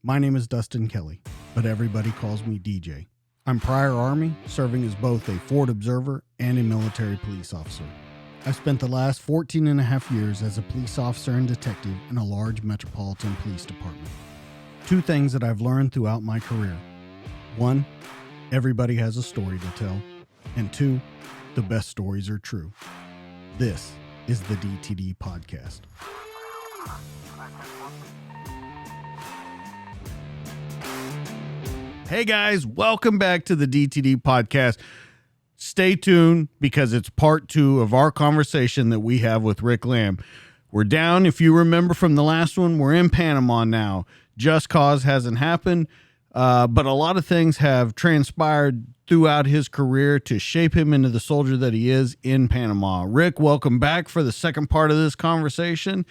My name is Dustin Kelly, but everybody calls me DJ. I'm prior Army, serving as both a Ford observer and a military police officer. I've spent the last 14 and a half years as a police officer and detective in a large metropolitan police department. Two things that I've learned throughout my career. One, everybody has a story to tell. And two, the best stories are true. This is the DTD Podcast. Hey guys, welcome back to the DTD Podcast. Stay tuned because it's part 2 of our conversation that we have with Rick Lamb. We're down, if you remember from the last one, we're in Panama now. Just cause hasn't happened, but a lot of things have transpired throughout his career to shape him into the soldier that he is in Panama. Rick, welcome back for the second part of this conversation.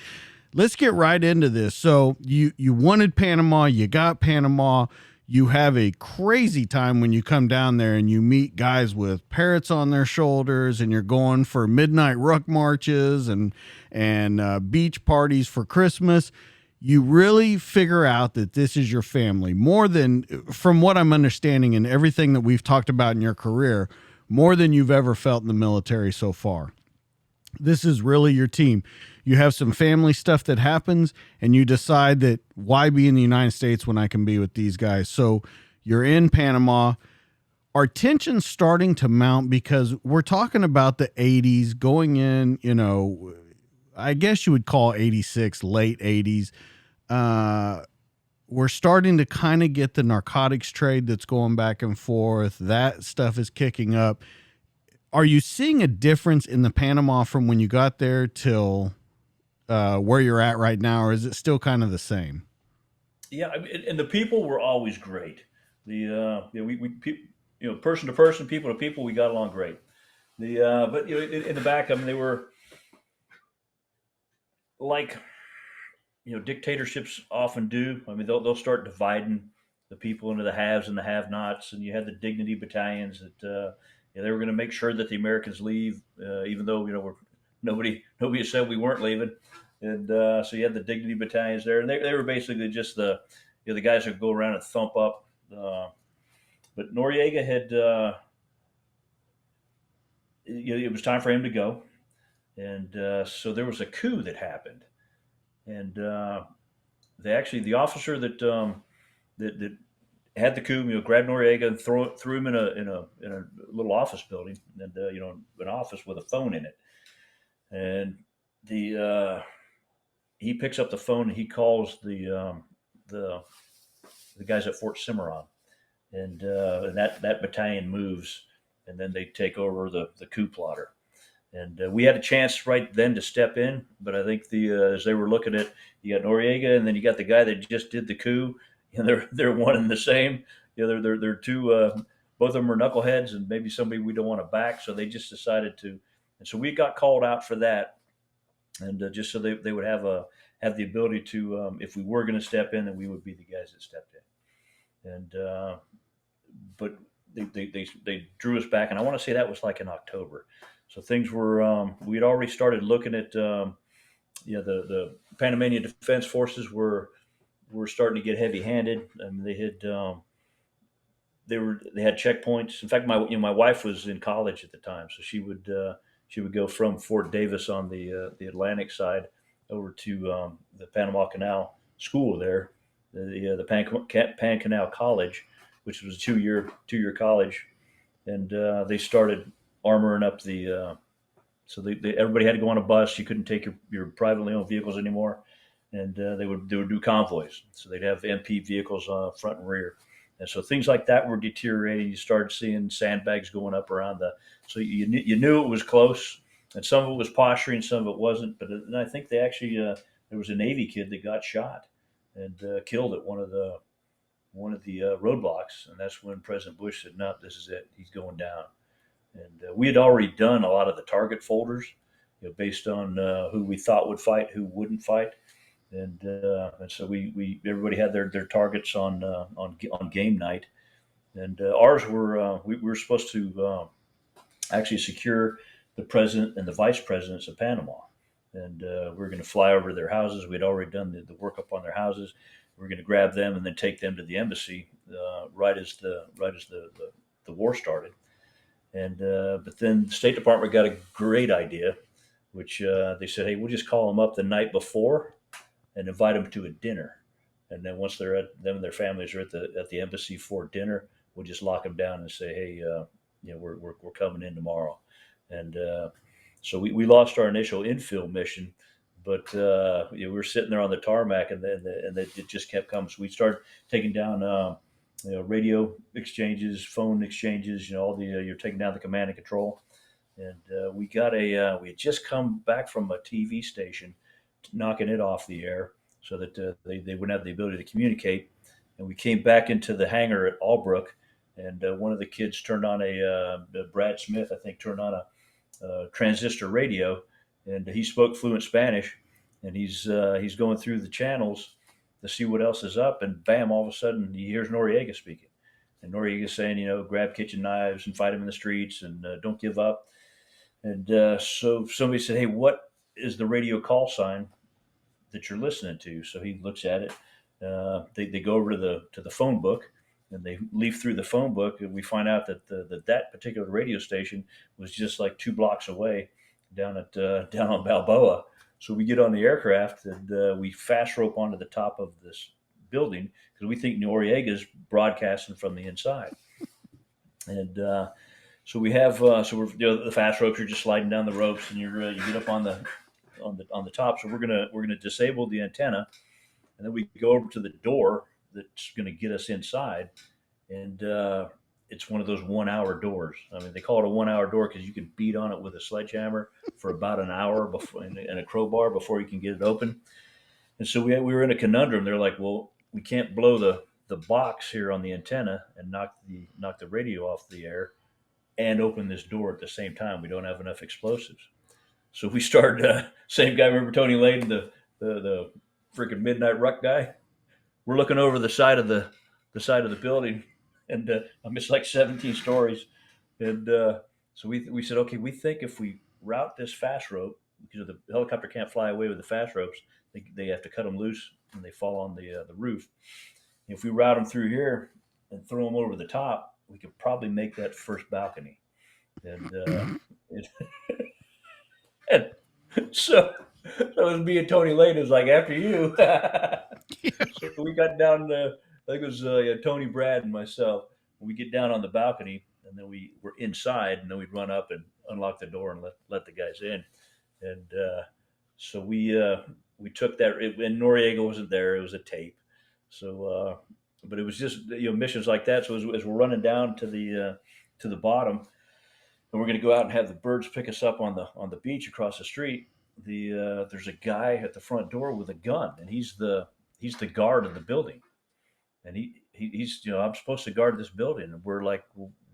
Let's get right into this. So you wanted Panama, you got Panama. You have a crazy time when you come down there and you meet guys with parrots on their shoulders and you're going for midnight ruck marches and beach parties for Christmas. You really figure out that this is your family more than, from what I'm understanding and everything that we've talked about in your career, more than you've ever felt in the military so far. This is really your team. You have some family stuff that happens and you decide that why be in the United States when I can be with these guys? So you're in Panama. Are tensions starting to mount because we're talking about the 80s going in, I guess you would call 86 late 80s. We're starting to kind of get the narcotics trade that's going back and forth. That stuff is kicking up. Are you seeing a difference in the Panama from when you got there till where you're at right now, or is it still kind of the same? Yeah, and the people were always great. Person to person, people to people, we got along great. But in the back, I mean, they were like dictatorships often do. I mean, they'll start dividing the people into the haves and the have-nots, and you had the dignity battalions that they were going to make sure that the Americans leave, even though nobody said we weren't leaving. And so you had the dignity battalions there, and they were basically just the guys who go around and thump up. But Noriega had it was time for him to go, and so there was a coup that happened, and the officer that had the coup, grabbed Noriega and threw him in a little office building, and an office with a phone in it, and the he picks up the phone and he calls the guys at Fort Cimarron, and that battalion moves, and then they take over the coup plotter. And we had a chance right then to step in, but I think as they were looking at, you got Noriega, and then you got the guy that just did the coup, and they're one and the same. They're two. Both of them are knuckleheads, and maybe somebody we don't want to back. So they just decided to, and so we got called out for that, and just so they would have the ability to, if we were going to step in, then we would be the guys that stepped in. And but they drew us back, and I want to say that was like in October. So things were we had already started looking at the Panamanian Defense Forces were starting to get heavy-handed. I mean, they had checkpoints. In fact, my wife was in college at the time, so she would go from Fort Davis on the Atlantic side over to the Panama Canal School there, the Pan Canal College, which was a two-year college, and they started armoring up so everybody had to go on a bus. You couldn't take your privately owned vehicles anymore, and they would do convoys. So they'd have MP vehicles front and rear, and so things like that were deteriorating. You started seeing sandbags going up around so you knew it was close, and some of it was posturing, some of it wasn't. But I think they actually there was a Navy kid that got shot and killed at one of the roadblocks, and that's when President Bush said, "No, this is it. He's going down." And we had already done a lot of the target folders, based on who we thought would fight, who wouldn't fight, and so we everybody had their targets on game night, and ours were we were supposed to actually secure the president and the vice presidents of Panama, and we were going to fly over to their houses. We'd already done the work up on their houses, we're going to grab them and then take them to the embassy right as the war started. And but then the State Department got a great idea, which they said, hey, we'll just call them up the night before and invite them to a dinner. And then once they're at them and their families are at the embassy for dinner, we'll just lock them down and say, hey, we're coming in tomorrow. And so we lost our initial infill mission, but we were sitting there on the tarmac, and then it just kept coming. So we started taking down radio exchanges, phone exchanges, all the you're taking down the command and control. And we had just come back from a TV station, knocking it off the air so that they wouldn't have the ability to communicate. And we came back into the hangar at Albrook, and one of the kids turned on Brad Smith, I think, turned on a transistor radio, and he spoke fluent Spanish, and he's going through the channels to see what else is up, and bam, all of a sudden he hears Noriega speaking, and Noriega's saying, grab kitchen knives and fight him in the streets, and don't give up. And so somebody said, hey, what is the radio call sign that you're listening to? So he looks at it. They go over to the phone book, and they leaf through the phone book, and we find out that that particular radio station was just like 2 blocks away down on Balboa. So we get on the aircraft, and we fast rope onto the top of this building because we think Noriega's broadcasting from the inside. And so we have the fast ropes. You're just sliding down the ropes, and you get up on the top. So we're gonna disable the antenna, and then we go over to the door that's going to get us inside, and it's one of those 1 hour doors. I mean, they call it a 1 hour door because you can beat on it with a sledgehammer for about an hour before, and a crowbar before you can get it open. And so we were in a conundrum. They're like, well, we can't blow the box here on the antenna and knock the radio off the air and open this door at the same time. We don't have enough explosives. So we started. Same guy. Remember Tony Lane, the freaking midnight ruck guy? We're looking over the side of the building, and it's like 17 stories. And so we said, okay, we think if we route this fast rope, because the helicopter can't fly away with the fast ropes, they have to cut them loose and they fall on the roof. If we route them through here and throw them over the top, we could probably make that first balcony. And and so it was me and Tony Lane. It was like, after you. So we got down, I think it was Tony, Brad, and myself. We get down on the balcony, and then we were inside, and then we'd run up and unlock the door and let the guys in. And so we took that, and Noriega wasn't there. It was a tape. So, but it was just missions like that. So as we're running down to the bottom, and we're going to go out and have the birds pick us up on the beach across the street. There's a guy at the front door with a gun, and he's the guard of the building, and he's I'm supposed to guard this building, and we're like,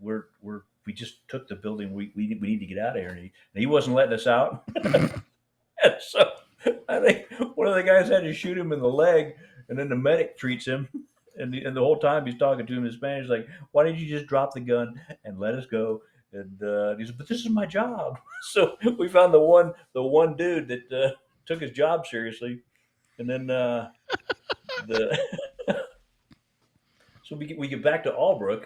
we just took the building, we need to get out of here, and he wasn't letting us out. And so I think one of the guys had to shoot him in the leg, and then the medic treats him, and the whole time he's talking to him in Spanish, like, why didn't you just drop the gun and let us go? And he said, but this is my job. So we found the one dude that took his job seriously. And then so we get back to Albrook,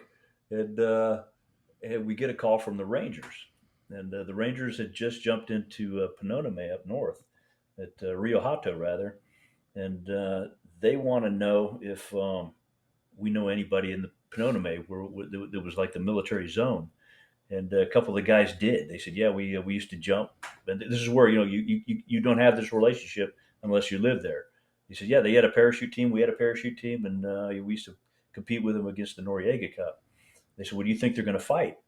and we get a call from the Rangers. And the Rangers had just jumped into Panama up north, at Rio Hato, rather. And they want to know if we know anybody in the Panama where there was like the military zone. And a couple of the guys did. They said, yeah, we used to jump. And this is where, you don't have this relationship unless you live there. He said, yeah, they had a parachute team. We had a parachute team. And we used to compete with them against the Noriega Cup. They said, well, do you think they're going to fight?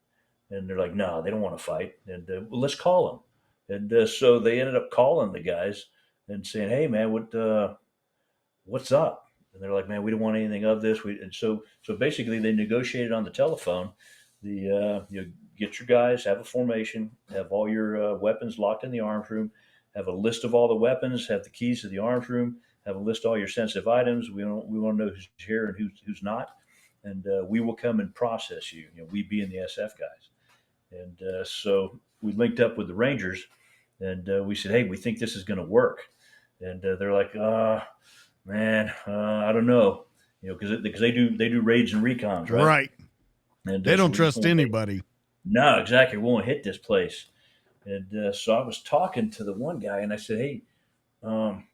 And they're like, no, they don't want to fight. And well, let's call them. And so they ended up calling the guys and saying, hey, man, what's up? And they're like, man, we don't want anything of this. And so basically they negotiated on the telephone. Get your guys, have a formation, have all your weapons locked in the arms room, have a list of all the weapons, have the keys to the arms room, have a list of all your sensitive items. We want to know who's here and who's not, and we will come and process you. We being the SF guys. And so we linked up with the Rangers, and we said, hey, we think this is going to work. And they're like, Man, I don't know. Because they do raids and recons, right? Right. And They so don't we just trust want to anybody. no, exactly. We won't hit this place. And so I was talking to the one guy, and I said, "Hey, um,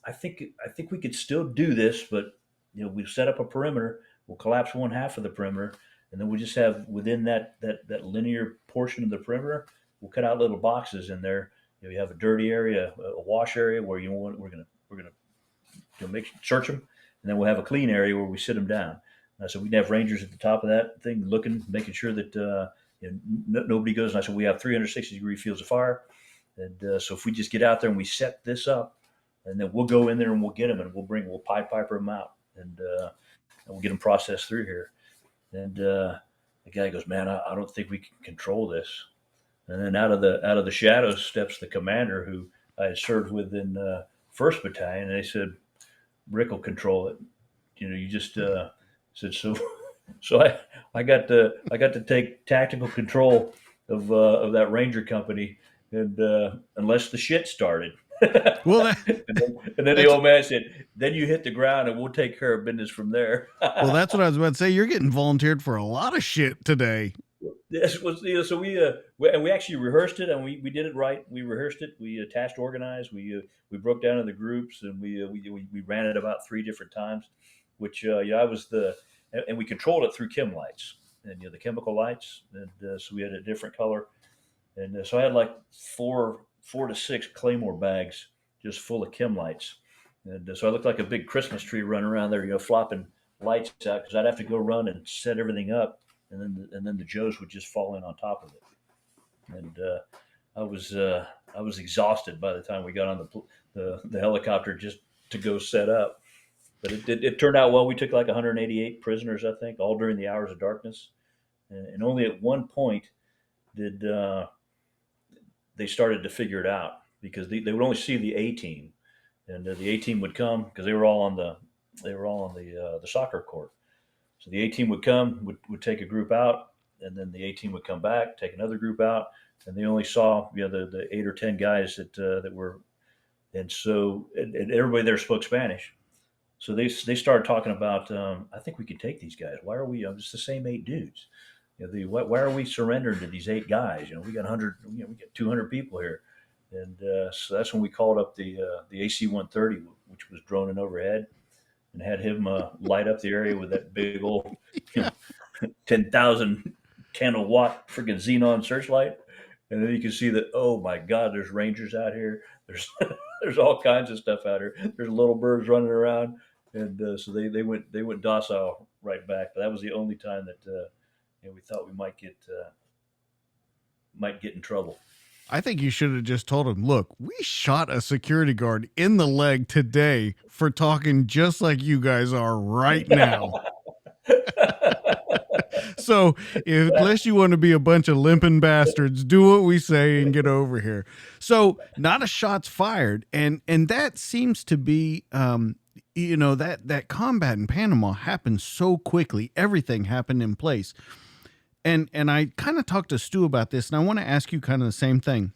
I think we could still do this, but we've set up a perimeter. We'll collapse one half of the perimeter, and then we just have within that linear portion of the perimeter, we'll cut out little boxes in there. You have a dirty area, a wash area where we're gonna make search them, and then we'll have a clean area where we sit them down. So we'd have rangers at the top of that thing, looking, making sure that nobody goes. And I said we have 360-degree fields of fire, and so if we just get out there and we set this up, and then we'll go in there and we'll get them, and we'll pipe piper them out, and we'll get them processed through here. And the guy goes, "Man, I don't think we can control this." And then out of the shadows steps the commander who I had served with in First Battalion, and they said, Rick will control it. You just said so. So I got to take tactical control of that Ranger company, and unless the shit started. Well, and then the that's old man said, "Then you hit the ground, and we'll take care of business from there." well, that's what I was about to say. You're getting volunteered for a lot of shit today. This was so we actually rehearsed it, and we did it right. We rehearsed it. We task organized. We broke down into groups, and we ran it about 3 different times. Which I was and we controlled it through chem lights, and the chemical lights, and so we had a different color, and so I had like four to six Claymore bags just full of chem lights, and so I looked like a big Christmas tree running around there, flopping lights out because I'd have to go run and set everything up, and then the Joes would just fall in on top of it, and I was exhausted by the time we got on the helicopter just to go set up. But it turned out well. We took like 188 prisoners, I think, all during the hours of darkness, and only at one point did they started to figure it out because they would only see the A team, and the A team would come because they were all on the soccer court. So the A team would come, would take a group out, and then the A team would come back, take another group out, and they only saw the 8 or 10 guys that were, and so and everybody there spoke Spanish. So they started talking about. I think we can take these guys. Why are we? It's the same 8 dudes. Why are we surrendering to these 8 guys? We got 100. We got 200 people here, and so that's when we called up the AC-130, which was droning overhead, and had him light up the area with that big old you know, 10,000 candle watt freaking xenon searchlight, and then you can see that. Oh my God, there's rangers out here. There's there's all kinds of stuff out here. There's little birds running around, and so they went docile right back. But that was the only time that we thought we might get in trouble. I think you should have just told him, look, we shot a security guard in the leg today for talking just like you guys are right now. So unless you want to be a bunch of limping bastards, do what we say and get over here. So not a shot's fired. And that seems to be, that combat in Panama happened so quickly. Everything happened in place. And I kind of talked to Stu about this, and I want to ask you kind of the same thing.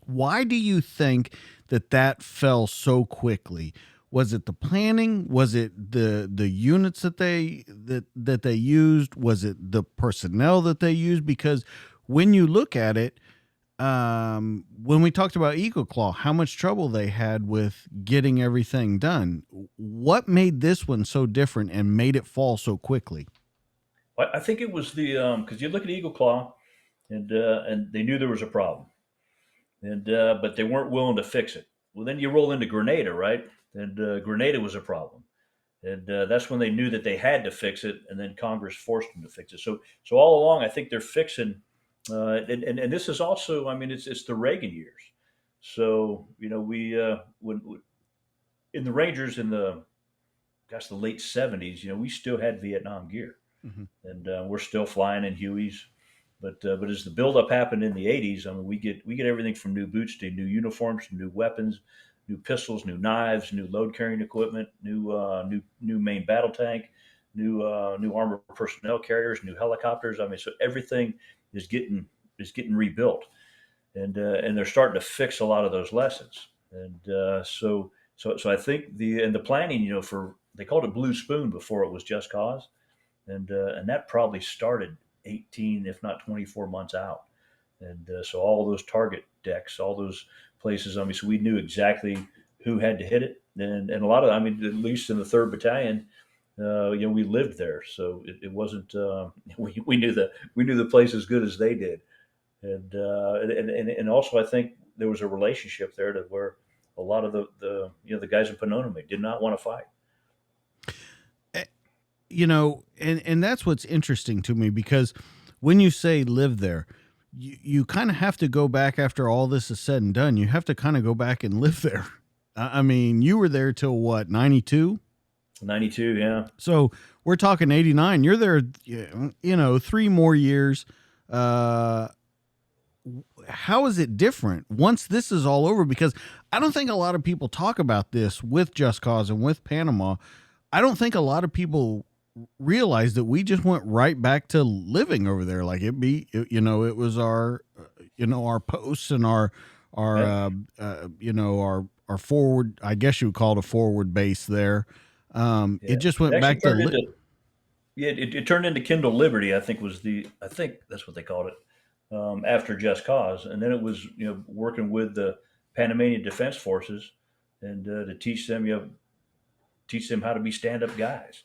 Why do you think that fell so quickly? Was it the planning? Was it the units that they used? Was it the personnel that they used? Because when you look at it, when we talked about Eagle Claw, how much trouble they had with getting everything done. What made this one so different and made it fall so quickly? I think it was the because you look at Eagle Claw, and they knew there was a problem, and but they weren't willing to fix it. Well, then you roll into Grenada, right? And Grenada was a problem, and that's when they knew that they had to fix it, and then Congress forced them to fix it. So all along, I think they're fixing, and this is also, I mean, it's the Reagan years. So we when in the Rangers in the late '70s, we still had Vietnam gear, Mm-hmm. and we're still flying in Hueys. But as the buildup happened in the '80s, I mean, we get everything from new boots to new uniforms, new weapons, new pistols, new knives, new load carrying equipment, new main battle tank, new armored personnel carriers, new helicopters. I mean, so everything is getting rebuilt, and they're starting to fix a lot of those lessons. And so So I think the planning, for they called it Blue Spoon before it was Just Cause, and that probably started 18, if not 24 months out. And so all those target decks, all those places. I mean, so we knew exactly who had to hit it, and a lot of, I mean, at least in the third battalion, we lived there, so it wasn't. We knew the place as good as they did, and also I think there was a relationship there to where a lot of the guys in Panama did not want to fight. Eh, and that's what's interesting to me, because when you say live there, you kind of have to go back after all this is said and done. You have to kind of go back and live there. I mean, you were there till what, 92? 92, yeah. So we're talking 89. You're there, 3 more years. Uh, how is it different once this is all over? Because I don't think a lot of people talk about this with Just Cause and with Panama. I don't think a lot of people realize that we just went right back to living over there. Like it was our posts and our forward, I guess you would call it a forward base there. Yeah. It just went It actually back to turned into yeah, it turned into Kindle Liberty. I think that's what they called it, after Just Cause, and then it was working with the Panamanian Defense Forces, and to teach them how to be stand up guys.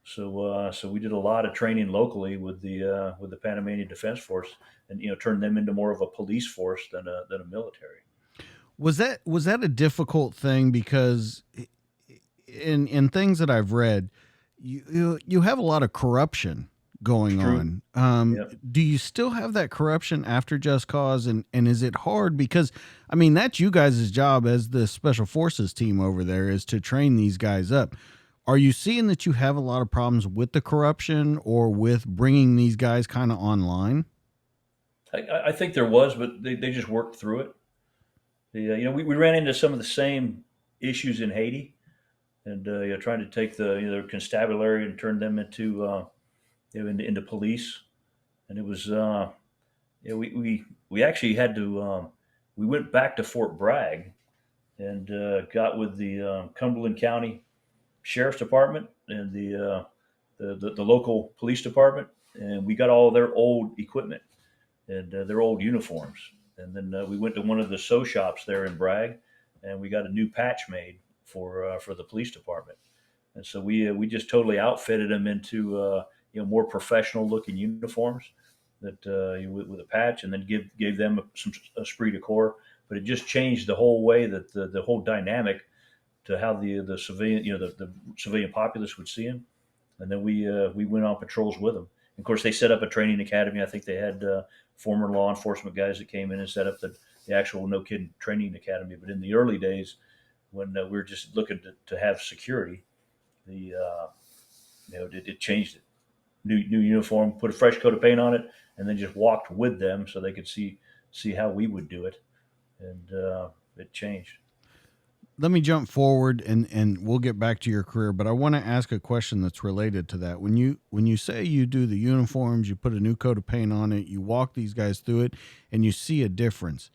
So we did a lot of training locally with the Panamanian Defense Force, and turned them into more of a police force than a military. Was that a difficult thing? Because in things that I've read, you have a lot of corruption It's going true. on. Yep. Do you still have that corruption after Just Cause? And is it hard? Because, I mean, that's you guys' job as the special forces team over there, is to train these guys up. Are you seeing that you have a lot of problems with the corruption or with bringing these guys kind of online? I think there was, but they just worked through it. We ran into some of the same issues in Haiti, and trying to take their constabulary and turn them into police. And it was we actually had to we went back to Fort Bragg and got with the Cumberland County Sheriff's Department and the local police department, and we got all their old equipment and their old uniforms. And then we went to one of the sew shops there in Bragg, and we got a new patch made for the police department. And so we just totally outfitted them into more professional looking uniforms that with a patch, and then gave them some esprit de corps. But it just changed the whole way that the whole dynamic to how the civilian the civilian populace would see them. And then we went on patrols with them. Of course, they set up a training academy. I think they had former law enforcement guys that came in and set up the actual no kidding training academy. But in the early days, when we were just looking to have security, the it changed it. New uniform, put a fresh coat of paint on it, and then just walked with them so they could see how we would do it, and it changed. Let me jump forward and we'll get back to your career, but I want to ask a question that's related to that. When you say you do the uniforms, you put a new coat of paint on it, you walk these guys through it, and you see a difference.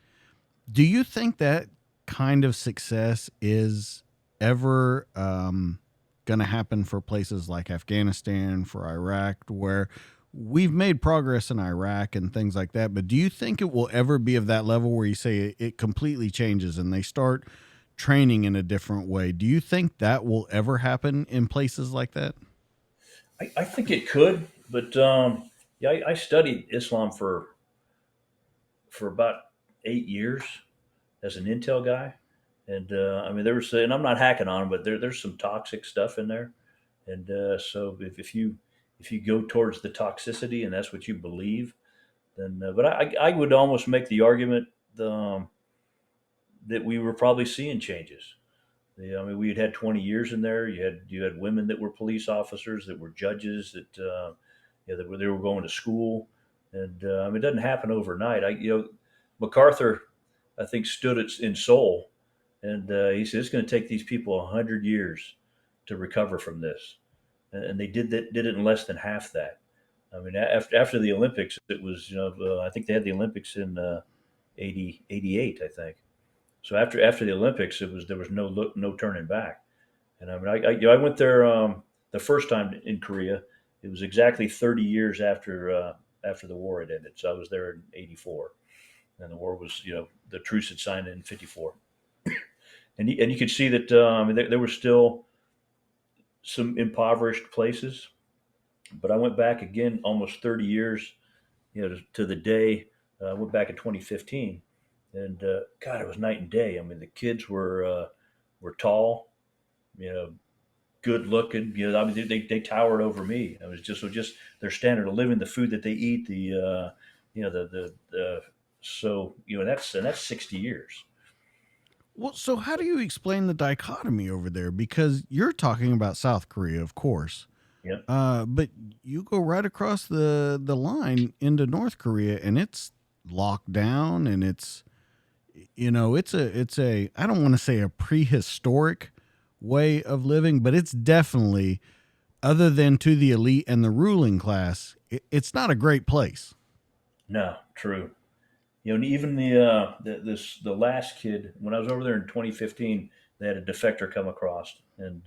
Do you think that kind of success is ever going to happen for places like Afghanistan, for Iraq, where we've made progress in Iraq and things like that? But do you think it will ever be of that level where you say it completely changes and they start training in a different way? Do you think that will ever happen in places like that? I think it could, but yeah, I studied Islam for about 8 years as an intel guy, and I mean and I'm not hacking on them, but there's some toxic stuff in there, and so if you go towards the toxicity and that's what you believe, then but I would almost make the argument um, that we were probably seeing changes. I mean, we had 20 years in there. You had women that were police officers, that were judges, that they were going to school, and I mean, it doesn't happen overnight. MacArthur, I think, stood it in Seoul, and he said it's going to take these people 100 years to recover from this, and they did it in less than half that. I mean, after the Olympics, it was I think they had the Olympics in 88, I think. So after the Olympics, there was no turning back. And I mean, I went there the first time in Korea. It was exactly 30 years after the war had ended. So I was there in '84, and the war was, the truce had signed in '54. And you could see that I mean, there were still some impoverished places, but I went back again almost 30 years, to the day. I went back in 2015, and God, it was night and day. I mean, the kids were tall, you know, good looking. I mean, they towered over me. I was just their standard of living, the food that they eat, the so that's 60 years. Well, so how do you explain the dichotomy over there? Because you're talking about South Korea, of course, Yeah. but you go right across the line into North Korea, and it's locked down, and it's a I don't want to say a prehistoric way of living, but it's definitely, other than to the elite and the ruling class, it's not a great place. No, true. And even the last kid, when I was over there in 2015, they had a defector come across, and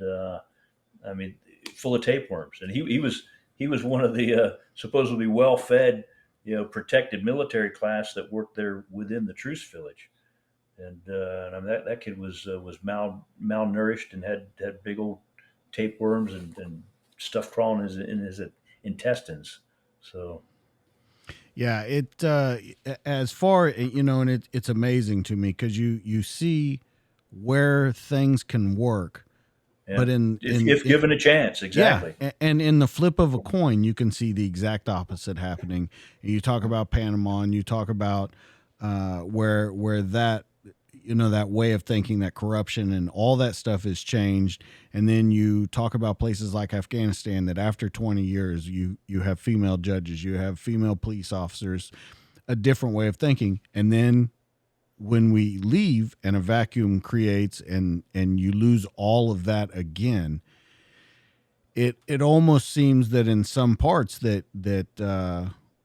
I mean, full of tapeworms, and he was one of the supposedly well fed, protected military class that worked there within the truce village, and I mean, that kid was malnourished and had big old tapeworms and stuff crawling in his intestines. So Yeah, as far and it's amazing to me because you see where things can work, yeah, but in if given a chance, yeah, exactly. and in the flip of a coin, you can see the exact opposite happening. And you talk about Panama, and you talk about where that that way of thinking, that corruption and all that stuff has changed. And then you talk about places like Afghanistan that after 20 years, you have female judges, you have female police officers, a different way of thinking. And then when we leave and a vacuum creates and you lose all of that again, it almost seems that in some parts that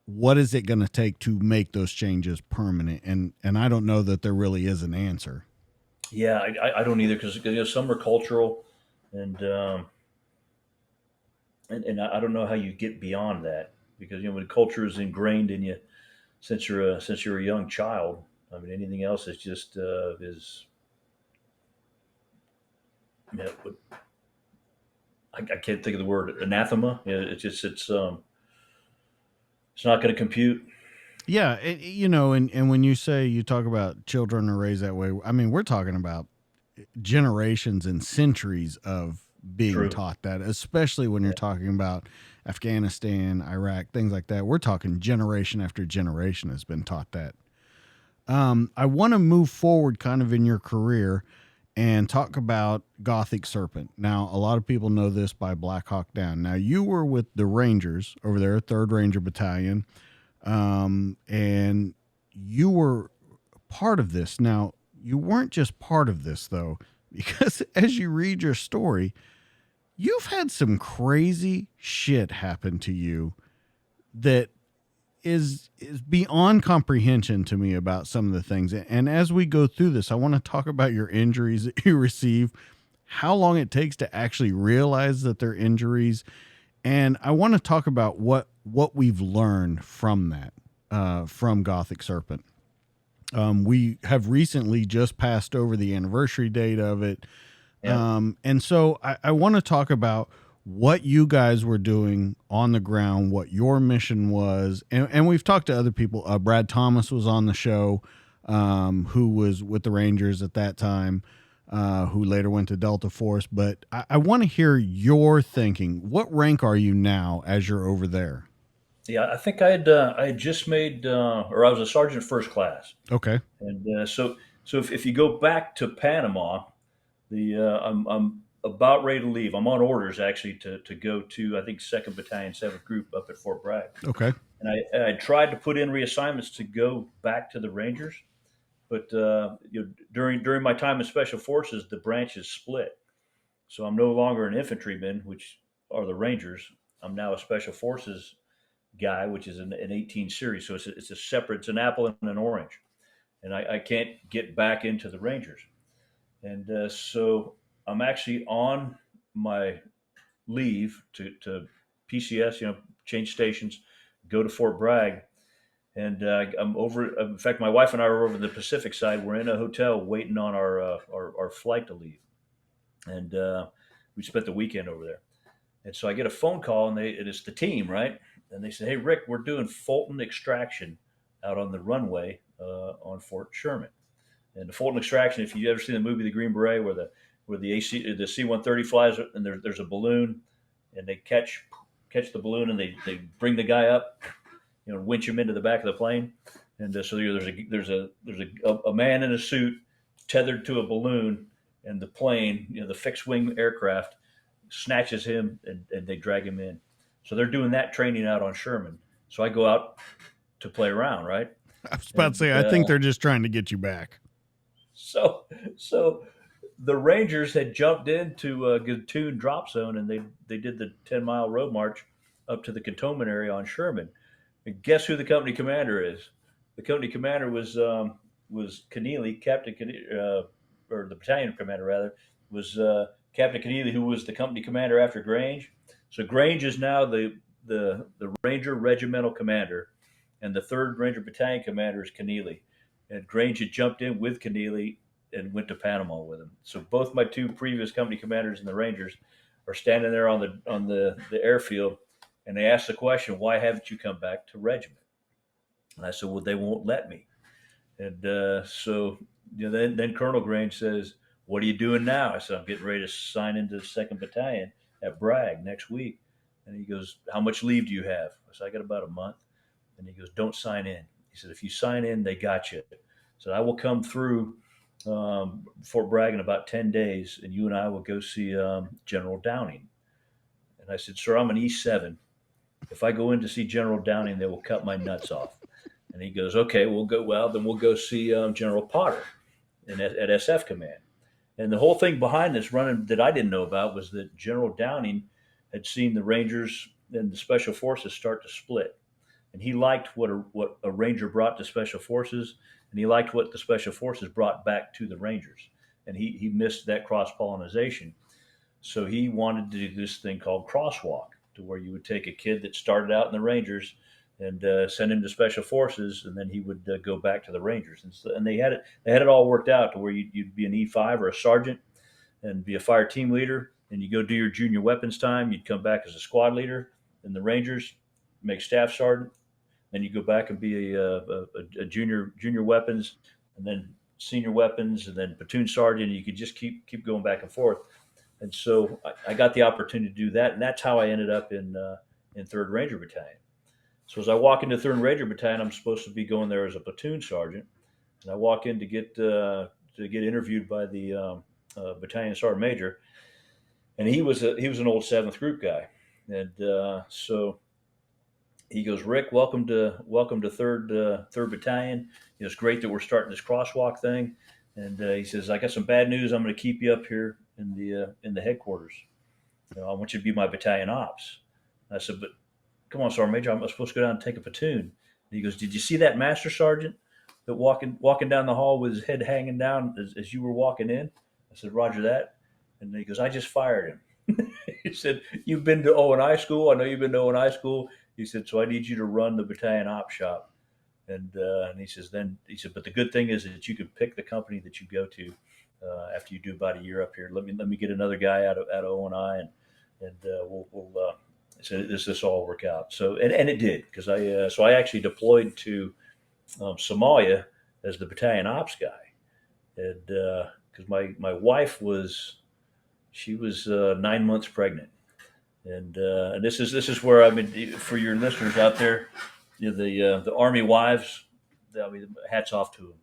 what is it going to take to make those changes permanent? And I don't know that there really is an answer. Yeah, I don't either because some are cultural, and and I don't know how you get beyond that because when culture is ingrained in you since you're a young child. I mean, anything else is just I can't think of the word anathema. It's not going to compute. Yeah, and when you talk about children are raised that way, I mean, we're talking about generations and centuries of being True. taught that, especially when you're Yeah. talking about Afghanistan, Iraq, things like that. We're talking generation after generation has been taught that. I want to move forward kind of in your career and talk about Gothic Serpent. Now, a lot of people know this by Black Hawk Down. Now, you were with the Rangers over there, 3rd Ranger Battalion, and you were part of this. Now, you weren't just part of this, though, because as you read your story, you've had some crazy shit happen to you that is beyond comprehension to me about some of the things. And as we go through this, I want to talk about your injuries that you receive, how long it takes to actually realize that they're injuries, and I want to talk about what we've learned from that, from Gothic Serpent. We have recently just passed over the anniversary date of it. Yeah. And so I want to talk about what you guys were doing on the ground, what your mission was. And we've talked to other people. Brad Thomas was on the show, who was with the Rangers at that time, who later went to Delta Force. But I want to hear your thinking. What rank are you now as you're over there? Yeah, I think I had just made or I was a sergeant first class, Okay. and so if you go back to Panama, I'm about ready to leave. I'm on orders actually to go to I think Second Battalion, Seventh Group up at Fort Bragg, Okay. and I tried to put in reassignments to go back to the Rangers, but during my time in Special Forces, the branches split, so I'm no longer an infantryman, which are the Rangers. I'm now a Special Forces guy, which is an 18 series. So it's a separate, it's an apple and an orange. and I can't get back into the Rangers. And so I'm actually on my leave to PCS, change stations, go to Fort Bragg. And I'm over. In fact, my wife and I are over the Pacific side. We're in a hotel waiting on our flight to leave, and we spent the weekend over there. And so I get a phone call, and it's the team, right? And they say, "Hey, Rick, we're doing Fulton extraction out on the runway on Fort Sherman." And the Fulton extraction, if you ever seen the movie The Green Beret, where the C-130 flies and there's a balloon, and they catch the balloon and they bring the guy up, winch him into the back of the plane, and so there's a man in a suit tethered to a balloon, and the plane, the fixed wing aircraft, snatches him and they drag him in. So they're doing that training out on Sherman. So I go out to play around, right? I was about to say, I think they're just trying to get you back. So the Rangers had jumped into a Gatun drop zone, and they did the 10-mile road march up to the cantonment area on Sherman. And guess who the company commander is? The company commander was Keneally, Captain Keneally, or the battalion commander rather, was Captain Keneally, who was the company commander after Grange. So Grange is now the Ranger regimental commander, and the 3rd Ranger battalion commander is Keneally. And Grange had jumped in with Keneally and went to Panama with him. So both my 2 previous company commanders in the Rangers are standing there on the airfield, and they asked the question, "Why haven't you come back to regiment?" And I said, "Well, they won't let me." And so then Colonel Grange says, "What are you doing now?" I said, "I'm getting ready to sign into the 2nd Battalion at Bragg next week." And he goes, "How much leave do you have?" I said, "I got about a month." And he goes, "Don't sign in." He said, "If you sign in, they got you." So I will come through Fort Bragg in about 10 days, and you and I will go see General Downing. And I said, "Sir, I'm an E7. If I go in to see General Downing, they will cut my nuts off." And he goes, "Okay, we'll go. Well, then we'll go see General Potter at SF Command." And the whole thing behind this running that I didn't know about was that General Downing had seen the Rangers and the Special Forces start to split. And he liked what a Ranger brought to Special Forces, and he liked what the Special Forces brought back to the Rangers. And he missed that cross-pollination. So he wanted to do this thing called Crosswalk, to where you would take a kid that started out in the Rangers and send him to Special Forces, and then he would go back to the Rangers. And they had it all worked out to where you'd be an E5 or a sergeant and be a fire team leader, and you go do your junior weapons time. You'd come back as a squad leader in the Rangers, make staff sergeant, then you go back and be a junior weapons, and then senior weapons, and then platoon sergeant. And you could just keep going back and forth. And so I got the opportunity to do that, and that's how I ended up in 3rd Ranger Battalion. So as I walk into 3rd Ranger Battalion, I'm supposed to be going there as a platoon sergeant, and I walk in to get interviewed by the battalion sergeant major, and he was an old 7th group guy, and so he goes, "Rick, welcome to 3rd Battalion. It's great that we're starting this crosswalk thing." And he says, "I got some bad news. I'm going to keep you up here in the headquarters. I want you to be my battalion ops." And I said, "But come on, Sergeant Major, I'm supposed to go down and take a platoon." And he goes, "Did you see that master sergeant that walking down the hall with his head hanging down as you were walking in?" I said, "Roger that." And he goes, "I just fired him." He said, "You've been to O&I school. I know you've been to O&I school." He said, "So I need you to run the battalion op shop." And he said, "But the good thing is that you can pick the company that you go to after you do about a year up here. Let me get another guy out of O&I, and we'll so this all work out." So and it did, because I actually deployed to Somalia as the battalion ops guy, and because my wife was 9 months pregnant. And this is where, I mean, for your listeners out there, the Army wives, I mean, hats off to them.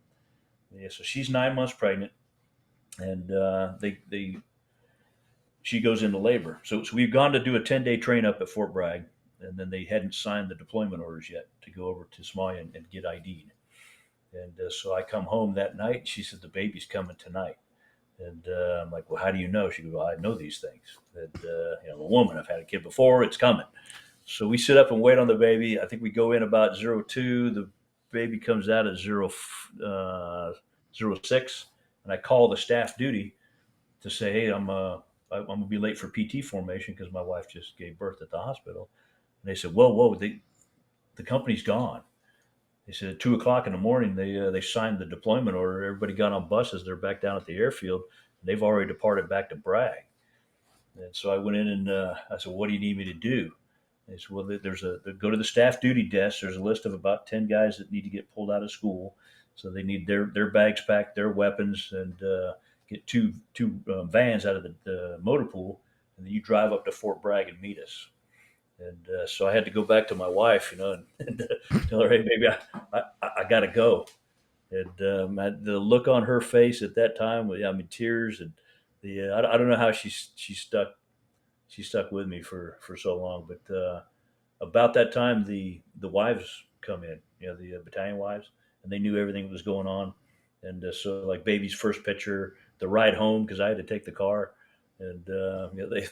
Yeah, so she's 9 months pregnant, and she goes into labor. So we've gone to do a 10-day train up at Fort Bragg, and then they hadn't signed the deployment orders yet to go over to Somalia and get ID'd. And so I come home that night, and she said, "The baby's coming tonight." And I'm like, "Well, how do you know?" She goes, "Well, I know these things. That I'm a woman. I've had a kid before. It's coming." So we sit up and wait on the baby. I think we go in about 02. The baby comes out at 06, and I call the staff duty to say, hey, I'm gonna be late for PT formation because my wife just gave birth at the hospital. And they said, whoa, the company's gone. They said at 2 o'clock in the morning they signed the deployment order. Everybody got on buses. They're back down at the airfield. They've already departed back to Bragg. And so I went in and I said, what do you need me to do? They said, well, go to the staff duty desk. There's a list of about 10 guys that need to get pulled out of school. So they need their bags packed, their weapons, and get two vans out of the motor pool. And then you drive up to Fort Bragg and meet us. And so I had to go back to my wife, and tell her, hey, baby, I got to go. And the look on her face at that time, tears, and I don't know how she stuck with me for so long. But about that time, the wives come in, the battalion wives, and they knew everything that was going on. And so, like baby's first picture, the ride home because I had to take the car, and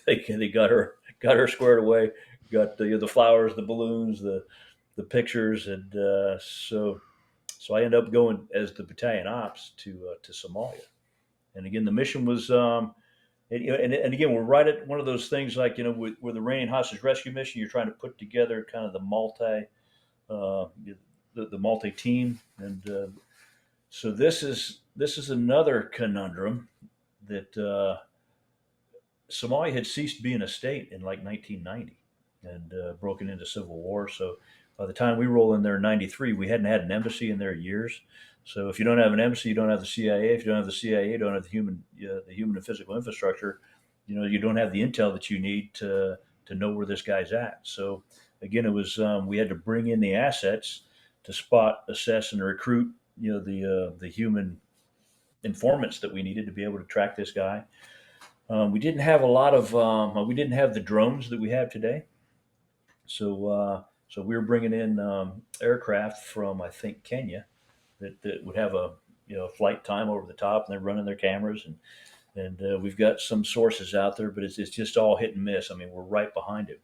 they got her squared away, got the flowers, the balloons, the pictures, and so I ended up going as the battalion ops to Somalia. And again, the mission was, and again, we're right at one of those things like with the Iranian hostage rescue mission. You're trying to put together kind of the multi team, and so this is another conundrum that Somalia had ceased being a state in like 1990 and broken into civil war. So by the time we roll in there in 93, we hadn't had an embassy in there years. So if you don't have an embassy, you don't have the CIA. If you don't have the CIA, you don't have the human and physical infrastructure. You don't have the intel that you need to know where this guy's at. So again, it was we had to bring in the assets to spot, assess, and recruit the human informants that we needed to be able to track this guy. We didn't have a lot of we didn't have the drones that we have today. So we were bringing in aircraft from, I think, Kenya that would have a flight time over the top, and they're running their cameras, and we've got some sources out there, but it's just all hit and miss. I mean, we're right behind it,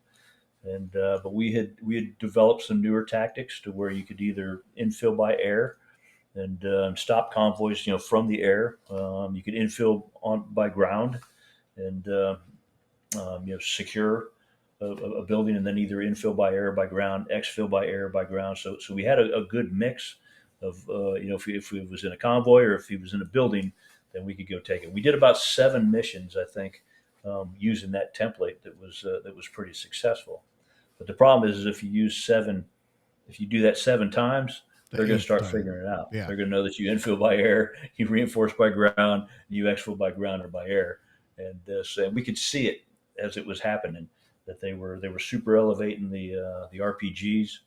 and but we had developed some newer tactics to where you could either infill by air and stop convoys from the air. You could infill by ground and secure a building, and then either infill by air by ground, exfil by air by ground. So we had a good mix of if it was in a convoy or if he was in a building, then we could go take it. We did about 7 missions, I think, using that template that was pretty successful. But the problem is if you do that 7 times, they're going to start figuring it out. Yeah. They're going to know that you infill by air, you reinforce by ground, you exfil by ground or by air, and so we could see it as it was happening that they were super elevating the RPGs,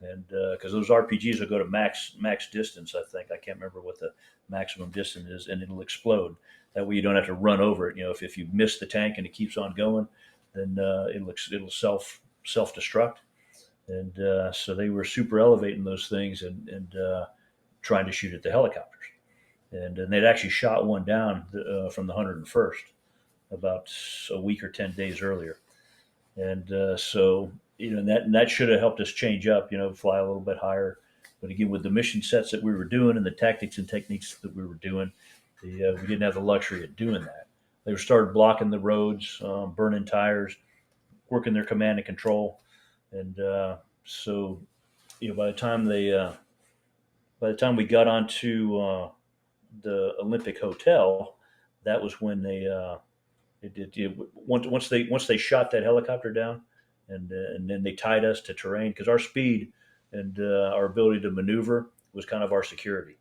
and because those RPGs will go to max distance. I think I can't remember what the maximum distance is, and it'll explode. That way you don't have to run over it. If you miss the tank and it keeps on going, then it'll self destruct. And so they were super elevating those things and trying to shoot at the helicopters. And they'd actually shot one down from the 101st about a week or 10 days earlier. And so, that should have helped us change up, fly a little bit higher. But again, with the mission sets that we were doing and the tactics and techniques that we were doing, we didn't have the luxury of doing that. They started blocking the roads, burning tires, working their command and control. And so, by the time we got onto the Olympic Hotel, that was when they once they shot that helicopter down, and then they tied us to terrain because our speed and our ability to maneuver was kind of our security.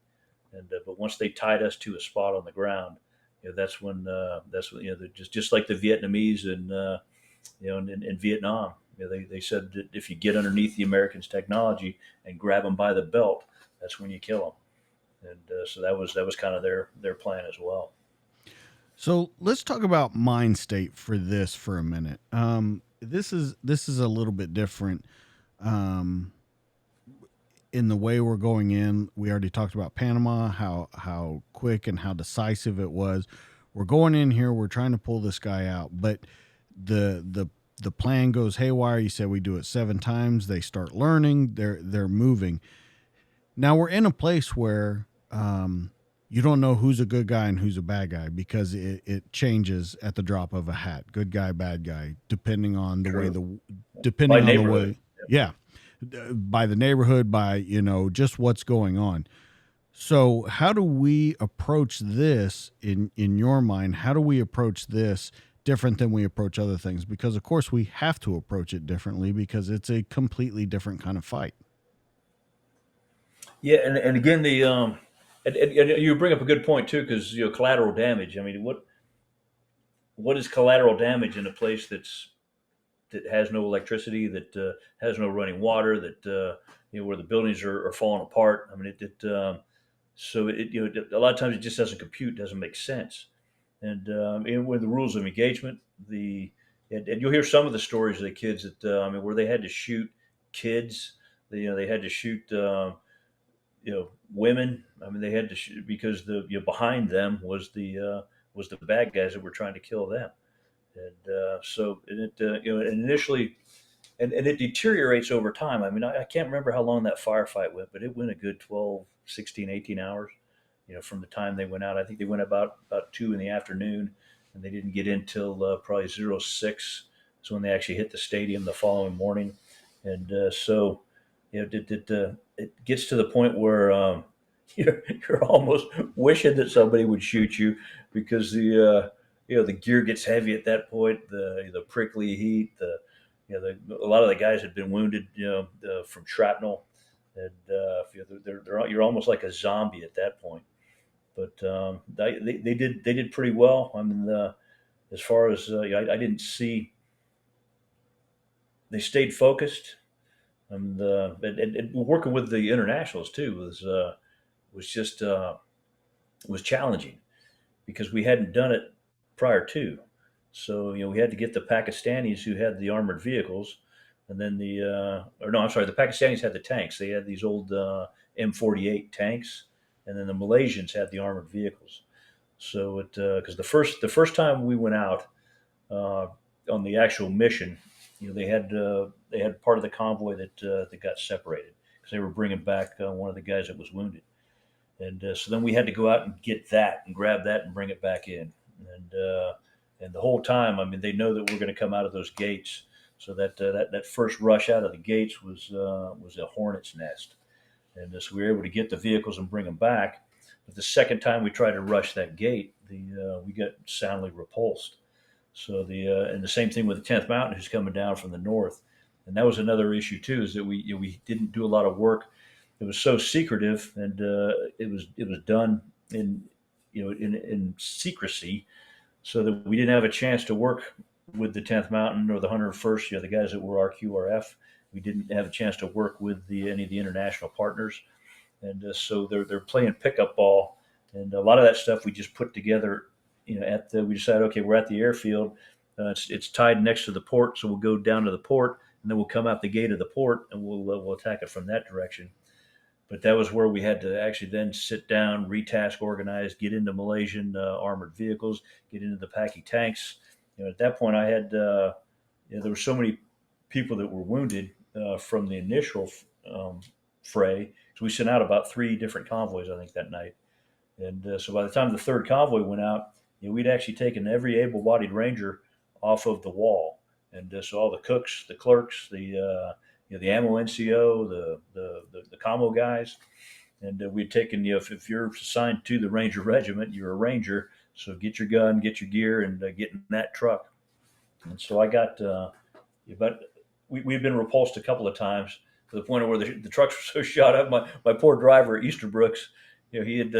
And but once they tied us to a spot on the ground, that's when just like the Vietnamese and in Vietnam. They said that if you get underneath the Americans' technology and grab them by the belt, that's when you kill them. And so that was kind of their plan as well. So let's talk about mind state for this for a minute. This is a little bit different in the way we're going in. We already talked about Panama, how quick and how decisive it was. We're going in here. We're trying to pull this guy out, but the plan goes haywire. You said we do it 7 times. They start learning. They're moving. Now we're in a place where you don't know who's a good guy and who's a bad guy because it changes at the drop of a hat. Good guy, bad guy, depending on the way True. By depending on the neighborhood. way, yeah, by the neighborhood, by just what's going on. So how do we approach this in your mind? How do we approach this different than we approach other things? Because of course we have to approach it differently because it's a completely different kind of fight. Yeah, and again, and you bring up a good point too, because collateral damage. I mean, what is collateral damage in a place that has no electricity, that has no running water, that where the buildings are falling apart? I mean, so a lot of times it just doesn't compute, doesn't make sense. And with the rules of engagement, and you'll hear some of the stories of the kids that where they had to shoot kids. They had to shoot. Women. I mean, they had to because behind them was the bad guys that were trying to kill them, and so and it and initially, and it deteriorates over time. I mean, I can't remember how long that firefight went, but it went a good 12, 16, 18 hours. From the time they went out, I think they went about 2 in the afternoon, and they didn't get in till probably 06. So when they actually hit the stadium the following morning, and so it gets to the point where you're almost wishing that somebody would shoot you because the gear gets heavy at that point. The prickly heat, a lot of the guys had been wounded, from shrapnel, and you're almost like a zombie at that point. But they did pretty well. I mean, as far as I didn't see, they stayed focused, and working with the internationals too was just was challenging because we hadn't done it prior to. So we had to get the Pakistanis who had the armored vehicles, and then or no, I'm sorry, the Pakistanis had the tanks. They had these old M48 tanks, and then the Malaysians had the armored vehicles. So it because the first time we went out on the actual mission, they had part of the convoy that got separated because they were bringing back one of the guys that was wounded. And so then we had to go out and get that and grab that and bring it back in. And the whole time, I mean, they know that we're going to come out of those gates. So that first rush out of the gates was a hornet's nest. And so we were able to get the vehicles and bring them back. But the second time we tried to rush that gate, we got soundly repulsed. So and the same thing with the 10th Mountain, who's coming down from the north. And that was another issue too, is that we didn't do a lot of work. It was so secretive, and it was done in secrecy, so that we didn't have a chance to work with the 10th Mountain or the 101st. The guys that were RQRF, we didn't have a chance to work with any of the international partners, and so they're playing pickup ball, and a lot of that stuff we just put together. We decided, okay, we're at the airfield. It's tied next to the port, so we'll go down to the port, and then we'll come out the gate of the port, and we'll attack it from that direction. But that was where we had to actually then sit down, retask, organize, get into Malaysian armored vehicles, get into the Paki tanks. At that point, I had there were so many people that were wounded from the initial fray. So we sent out about 3 different convoys, I think, that night. And so by the time the third convoy went out, we'd actually taken every able-bodied ranger off of the wall, and so all the cooks, the clerks, the ammo NCO, the commo guys, and we'd taken if you're assigned to the Ranger Regiment, you're a Ranger, so get your gun, get your gear, and get in that truck. And so I got, but we've been repulsed a couple of times to the point where the trucks were so shot up. My poor driver Easterbrooks, he had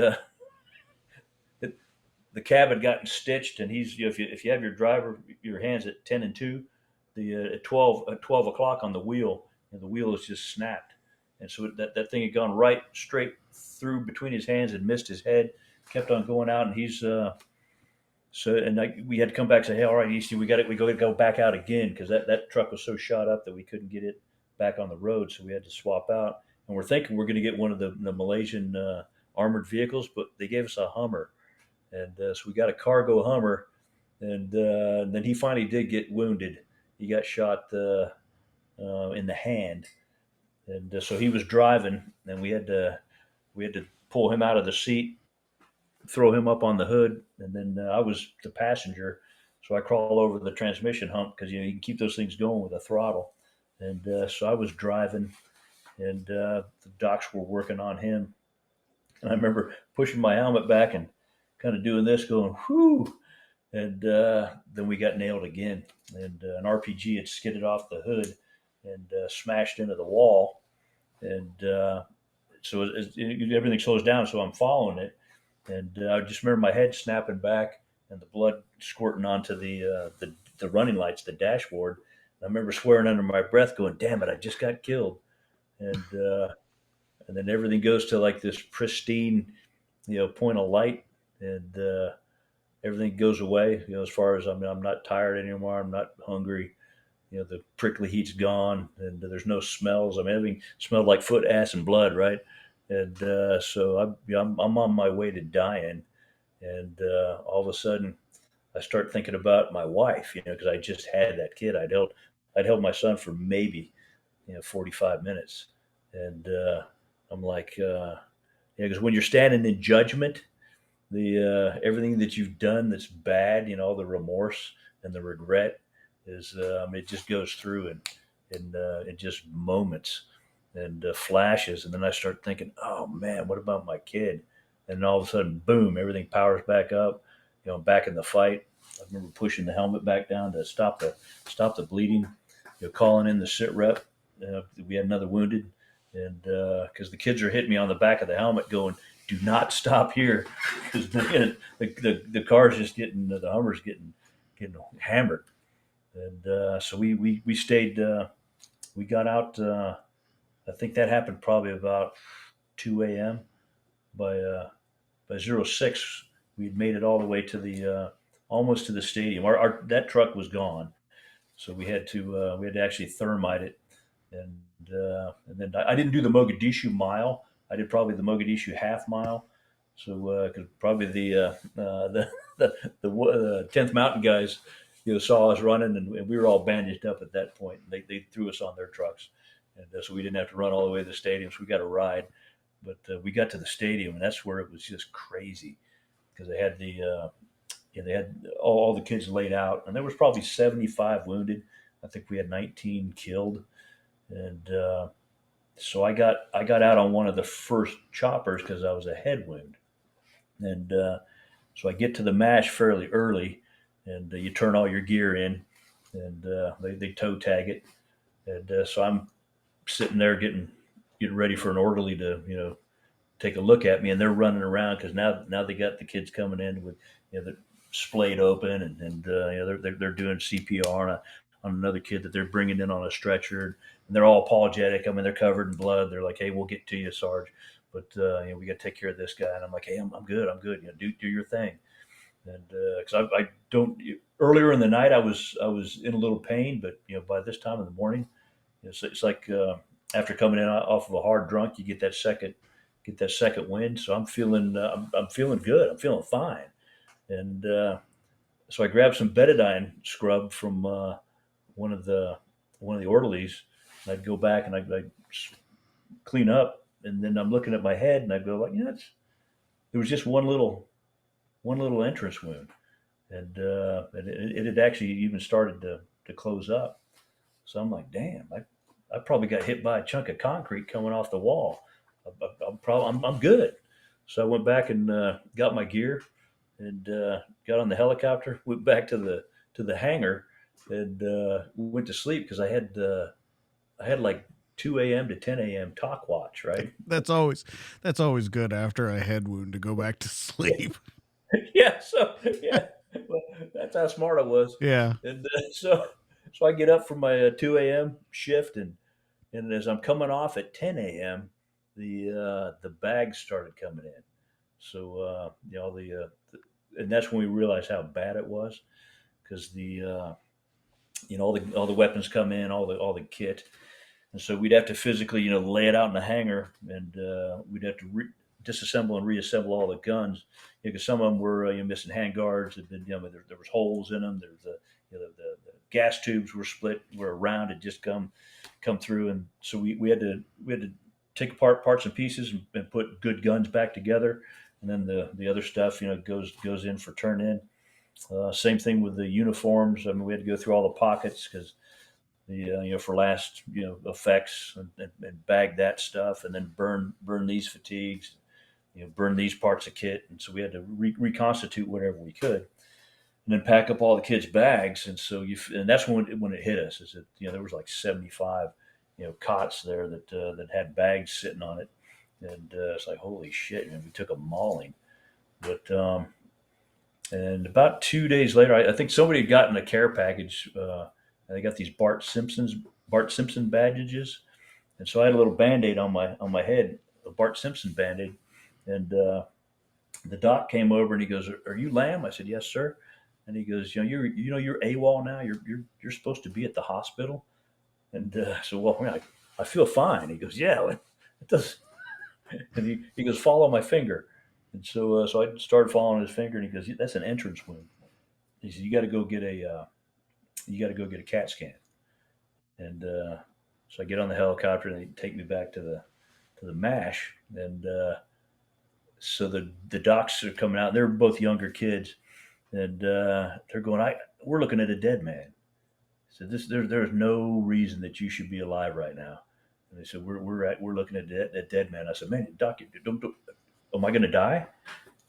the cab had gotten stitched, and he's if you have your hands at 10 and 2, at 12 o'clock on the wheel, and the wheel is just snapped, and so that thing had gone right straight through between his hands and missed his head, kept on going out, and he's we had to come back and say, hey, all right, Easty, we got to go back out again because that truck was so shot up that we couldn't get it back on the road, so we had to swap out. And we're thinking we're going to get one of the Malaysian armored vehicles, but they gave us a Hummer, and so we got a cargo Hummer, and then he finally did get wounded. He got shot in the hand, and so he was driving, and we had to we had to pull him out of the seat, throw him up on the hood, and then I was the passenger. So I crawl over the transmission hump because you can keep those things going with a throttle. And so I was driving, and the docs were working on him. And I remember pushing my helmet back and kind of doing this, going whoo. And then we got nailed again, and an RPG had skidded off the hood and smashed into the wall. And so everything slows down. So I'm following it, and I just remember my head snapping back and the blood squirting onto the running lights, the dashboard. And I remember swearing under my breath, going, "Damn it, I just got killed." And then everything goes to like this pristine, point of light, and everything goes away. As far as I'm not tired anymore. I'm not hungry. The prickly heat's gone, and there's no smells. I mean, everything smelled like foot, ass, and blood, right? And so I'm on my way to dying, and all of a sudden I start thinking about my wife, because I just had that kid. I'd held my son for maybe 45 minutes, and I'm like, because when you're standing in judgment, the everything that you've done that's bad, all the remorse and the regret is it just goes through in just moments and flashes, and then I start thinking, oh man, what about my kid? And all of a sudden, boom, everything powers back up. I'm back in the fight. I remember pushing the helmet back down to stop the bleeding. Calling in the sit rep. We had another wounded, and because the kids are hitting me on the back of the helmet, going, "Do not stop here," because the car's just getting the Hummer's getting hammered. And so we stayed. We got out. I think that happened probably about 2 a.m. By 06, we had made it all the way to the almost to the stadium. Our that truck was gone, so we had to actually thermite it, and then I didn't do the Mogadishu mile. I did probably the Mogadishu half mile. So because probably the 10th Mountain guys, saw us running, and we were all bandaged up at that point. They threw us on their trucks, and so we didn't have to run all the way to the stadium. So we got a ride, but we got to the stadium, and that's where it was just crazy because they had all the kids laid out, and there was probably 75 wounded. I think we had 19 killed, and so I got out on one of the first choppers because I was a head wound, and so I get to the MASH fairly early, and you turn all your gear in, and they toe tag it, and so I'm sitting there getting ready for an orderly to take a look at me, and they're running around because now they got the kids coming in with the splayed open, and they're doing CPR on another kid that they're bringing in on a stretcher, and they're all apologetic. I mean, they're covered in blood. They're like, "Hey, we'll get to you, Sarge, but we got to take care of this guy." And I'm like, "Hey, I'm good. I'm good. Do your thing." And because I don't earlier in the night I was in a little pain, but by this time in the morning, it's like after coming in off of a hard drunk, you get that second wind. So I'm feeling good. I'm feeling fine. And so I grabbed some betadine scrub from one of the orderlies, and I'd go back and I'd clean up, and then I'm looking at my head, and I go like, there was just one little entrance wound, and it had actually even started to close up. So I'm like, damn, I probably got hit by a chunk of concrete coming off the wall. I'm good. So I went back and got my gear, and got on the helicopter, went back to the hangar, and went to sleep because I had like 2 a.m. to 10 a.m. talk watch, right? That's always good after a head wound to go back to sleep. Yeah. So yeah, well, that's how smart I was. Yeah. And so I get up from my 2 a.m. shift, and as I'm coming off at 10 a.m., the bags started coming in. So and that's when we realized how bad it was because all the weapons come in, all the kit, and so we'd have to physically lay it out in the hangar, and we'd have to disassemble and reassemble all the guns because some of them were missing hand guards. There was holes in them. There's the gas tubes were split, were around, had just come through, and so we had to take apart parts and pieces and put good guns back together, and then the other stuff, goes in for turn in. Same thing with the uniforms. I mean, we had to go through all the pockets because for last effects, and bag that stuff, and then burn these fatigues, burn these parts of kit, and so we had to reconstitute whatever we could, and then pack up all the kids' bags, and so and that's when it hit us, is that there was like 75 cots there that had bags sitting on it, and it's like, holy shit, and we took a mauling, but and about 2 days later, I think somebody had gotten a care package. They got these Bart Simpson bandages, and so I had a little Band-Aid on my head, a Bart Simpson Band-Aid, and the doc came over and he goes, "Are you Lamb?" I said, "Yes, sir." And he goes, "You're AWOL now. You're supposed to be at the hospital." And so, well, I feel fine. He goes, "Yeah, it does." And he goes, "Follow my finger." And so I started following his finger, and he goes, "That's an entrance wound." He said, "You got to go get a CAT scan." And so I get on the helicopter, and they take me back to the MASH, and so the docs are coming out. They're both younger kids, and they're going, "We're looking at a dead man." So there's no reason that you should be alive right now. And they said, we're looking at that dead man. I said, "Man, doc, don't am I going to die?"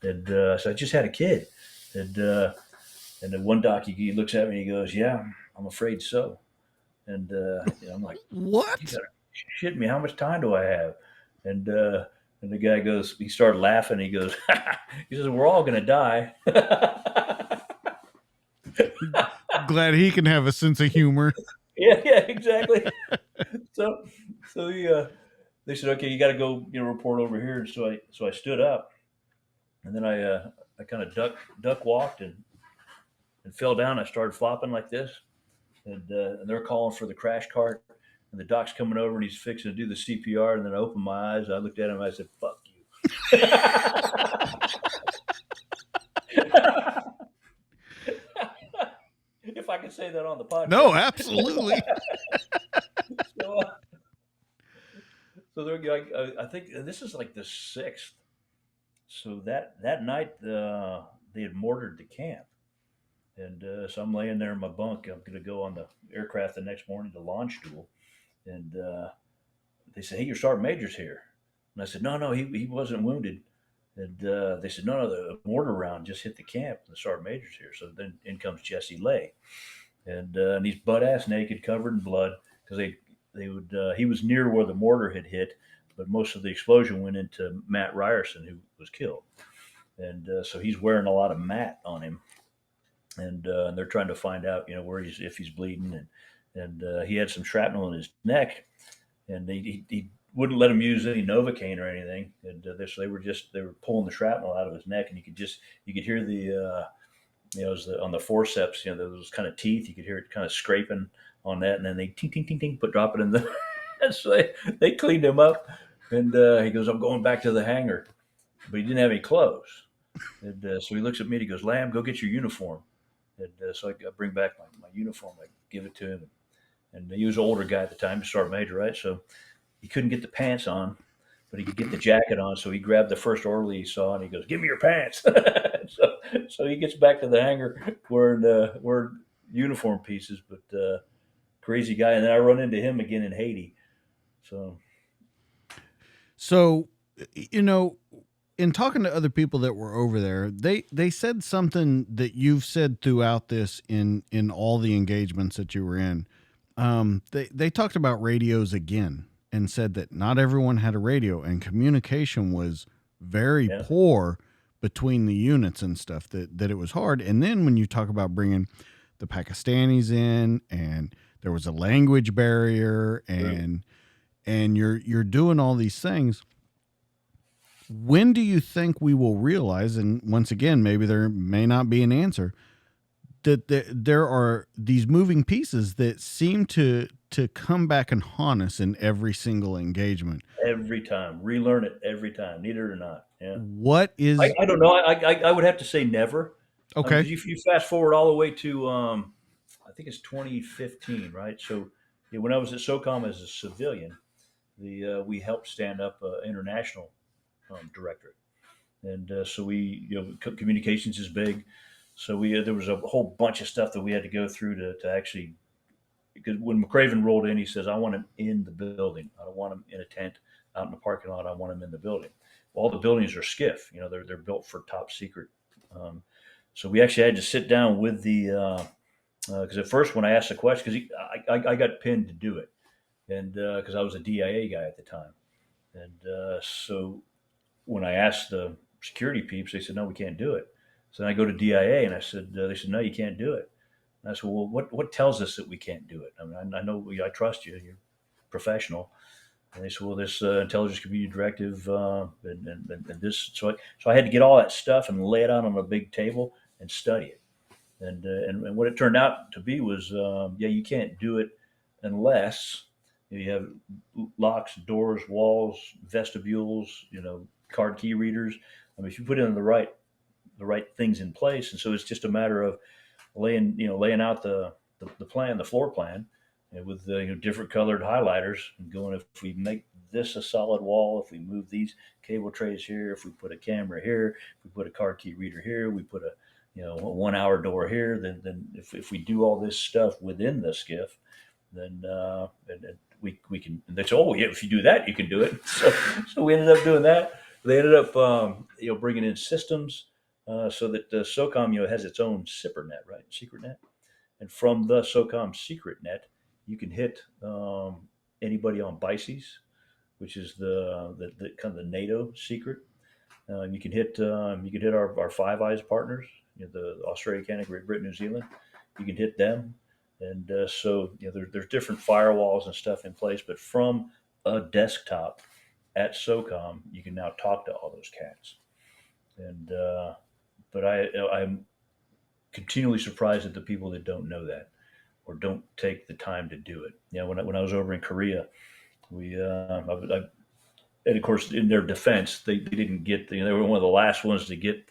And so I just had a kid, and then one doc, he looks at me and he goes, "Yeah, I'm afraid so." And I'm like, "What? You gotta shit me. How much time do I have?" And the guy goes, he started laughing. He goes, he says, "We're all going to die." Glad he can have a sense of humor. Yeah, exactly. So they said, "Okay, you got to go, report over here." And so I stood up, and then I kind of duck walked and fell down. I started flopping like this, and they're calling for the crash cart, and the doc's coming over and he's fixing to do the CPR, and then I opened my eyes. I looked at him and I said, "Fuck you." If I could say that on the podcast. No, absolutely. So, so they're like, I think this is like the 6th. So that night, they had mortared the camp, and so I'm laying there in my bunk. I'm going to go on the aircraft the next morning to launch school, and they said, "Hey, your sergeant major's here." And I said, "No, he wasn't wounded." And they said, "No, the mortar round just hit the camp. And the sergeant major's here." So then in comes Jesse Lay, and he's butt ass naked, covered in blood, because he was near where the mortar had hit, but most of the explosion went into Matt Ryerson, who was killed, and so he's wearing a lot of mat on him, and they're trying to find out, where if he's bleeding, and he had some shrapnel in his neck, and he wouldn't let him use any Novocaine or anything, and so they were pulling the shrapnel out of his neck, and you could hear the on the forceps, those kind of teeth, you could hear it kind of scraping on that, and then they ting ting ting ting, drop it in the. And so they cleaned him up, and he goes, "I'm going back to the hangar," but he didn't have any clothes, and so he looks at me and he goes, "Lamb, go get your uniform." And so I bring back my uniform, I give it to him, and he was an older guy at the time, sergeant major, right? So he couldn't get the pants on, but he could get the jacket on. So he grabbed the first orderly he saw, and he goes, "Give me your pants." so he gets back to the hangar wearing uniform pieces, but crazy guy. And then I run into him again in Haiti. So, in talking to other people that were over there, they said something that you've said throughout this in all the engagements that you were in. They talked about radios again and said that not everyone had a radio, and communication was very poor between the units and stuff, that it was hard. And then when you talk about bringing the Pakistanis in, and there was a language barrier, and you're doing all these things. When do you think we will realize, and once again, maybe there may not be an answer, that there are these moving pieces that seem to come back and haunt us in every single engagement? Every time. Relearn it every time, need it or not. Yeah. What is... I don't know. I would have to say never. Okay. You fast forward all the way to, I think it's 2015, right? So when I was at SOCOM as a civilian, we helped stand up an international directorate, and so communications is big. So there was a whole bunch of stuff that we had to go through to actually, because when McCraven rolled in, he says, "I want him in the building. I don't want him in a tent out in the parking lot. I want him in the building." Well, all the buildings are SCIF. They're built for top secret. Um, so we actually had to sit down with the because at first when I asked the question, because I got pinned to do it, and because I was a DIA guy at the time, and so when I asked the security peeps, they said, "No, we can't do it." So then I go to DIA, and I said, they said, "No, you can't do it." And I said, "Well, what tells us that we can't do it? I mean, I know I trust you. You're professional." And they said, "Well, this intelligence community directive and this." So I had to get all that stuff and lay it out on a big table and study it. And what it turned out to be was, you can't do it unless you have locks, doors, walls, vestibules, card key readers. I mean, if you put in the right things in place, and so it's just a matter of laying out the plan, the floor plan, with different colored highlighters, and going, if we make this a solid wall, if we move these cable trays here, if we put a camera here, if we put a card key reader here, we put a 1 hour door here, then if we do all this stuff within the SCIF, then and we can. And they say, "Oh yeah, if you do that, you can do it." So we ended up doing that. They ended up bringing in systems so that SOCOM has its own SIPR net, right, secret net, and from the SOCOM secret net, you can hit anybody on BICES, which is the kind of the NATO secret. You can hit our Five Eyes partners, the Australia, Canada, Great Britain, New Zealand. You can hit them, and so there's different firewalls and stuff in place. But from a desktop at SOCOM, you can now talk to all those cats. And but I'm continually surprised at the people that don't know that or don't take the time to do it. When I was over in Korea, and of course, in their defense, they didn't get they were one of the last ones to get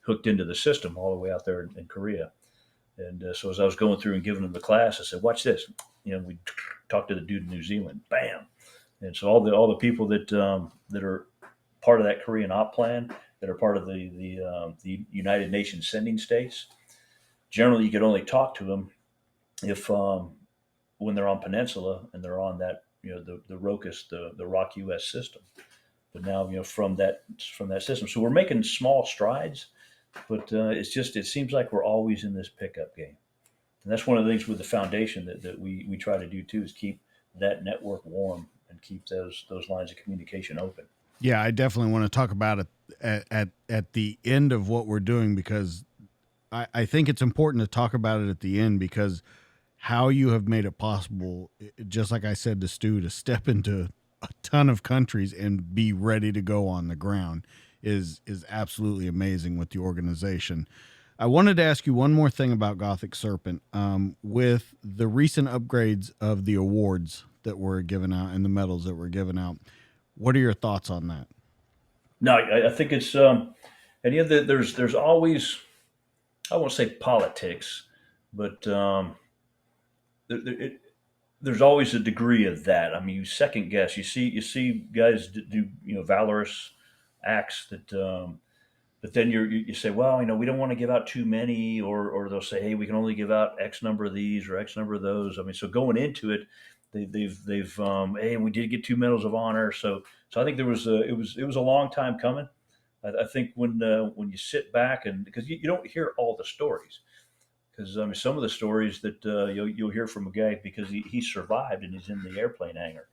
hooked into the system all the way out there in Korea. And so as I was going through and giving them the class, I said, "Watch this." We talked to the dude in New Zealand. Bam. And so all the people that are part of that Korean op plan, that are part of the United Nations sending states, generally you could only talk to them if when they're on Peninsula and they're on that the ROCUS, the ROC US system. But now from that system, so we're making small strides, but it seems like we're always in this pickup game, and that's one of the things with the foundation that we try to do too, is keep that network warm and keep those lines of communication open. Yeah, I definitely want to talk about it at the end of what we're doing, because I think it's important to talk about it at the end, because how you have made it possible, just like I said to Stu, to step into a ton of countries and be ready to go on the ground is absolutely amazing with the organization. I wanted to ask you one more thing about Gothic Serpent. With the recent upgrades of the awards that were given out and the medals that were given out, what are your thoughts on that? No, I think it's there's always, I won't say politics, but it, there's always a degree of that. I mean, you second guess. You see guys do valorous acts that, but then you say, well, we don't want to give out too many, or they'll say, hey, we can only give out X number of these or X number of those. I mean, so going into it, they've hey, we did get 2 medals of honor. So I think it was a long time coming. I think when you sit back, and because you don't hear all the stories, because some of the stories that you'll hear from a guy because he survived and he's in the airplane hangar,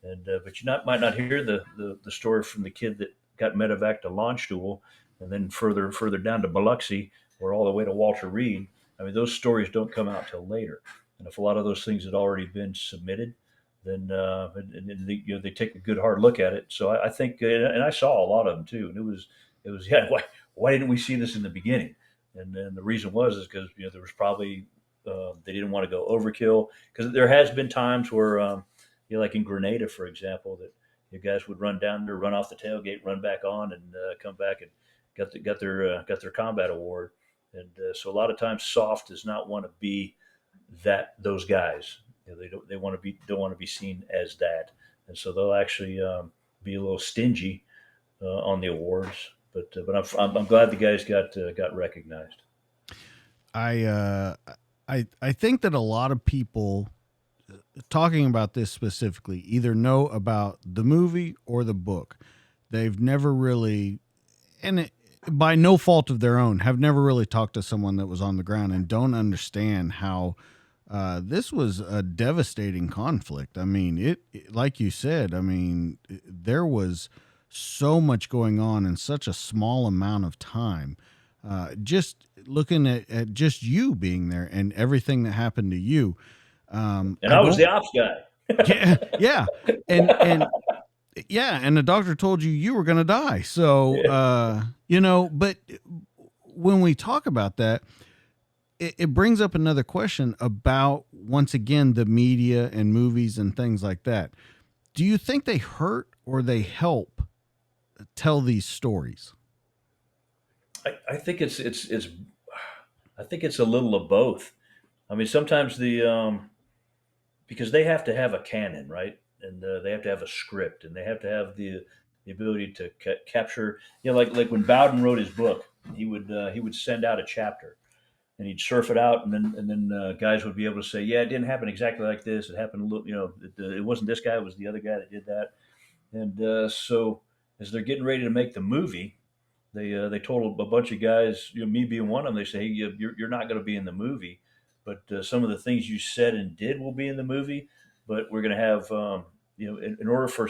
and but might not hear the story from the kid that got medevac to Landstuhl, and then further down to Biloxi, or all the way to Walter Reed. I mean, those stories don't come out till later, and if a lot of those things had already been submitted, then and they take a good hard look at it. So I think, and I saw a lot of them too, and it was yeah, why didn't we see this in the beginning? And then the reason is because there was probably they didn't want to go overkill, because there has been times where like in Grenada, for example, that you guys would run down there, run off the tailgate, run back on, and come back and got their combat award. And so a lot of times, soft does not want to be those guys. They don't want to be seen as that. and so they'll actually be a little stingy on the awards. But I'm glad the guys got recognized. I I think that a lot of people talking about this specifically either know about the movie or the book. They've never really, and by no fault of their own, have never really talked to someone that was on the ground and don't understand how this was a devastating conflict. I mean, like you said, I mean, there was so much going on in such a small amount of time. Just looking at just you being there and everything that happened to you. And I was the ops guy. Yeah, yeah, and yeah, and the doctor told you were going to die. So, but when we talk about that, it brings up another question about, once again, the media and movies and things like that. Do you think they hurt or they help tell these stories? I think it's I think it's a little of both. I mean, sometimes because they have to have a canon, right? And they have to have a script, and they have to have the ability to capture. Like when Bowden wrote his book, he would send out a chapter, and he'd surf it out, and then guys would be able to say, yeah, it didn't happen exactly like this. It happened a little, it wasn't this guy, it was the other guy that did that. And so as they're getting ready to make the movie, they told a bunch of guys, me being one of them, they say, hey, you're not going to be in the movie, but some of the things you said and did will be in the movie. But we're going to have, in order for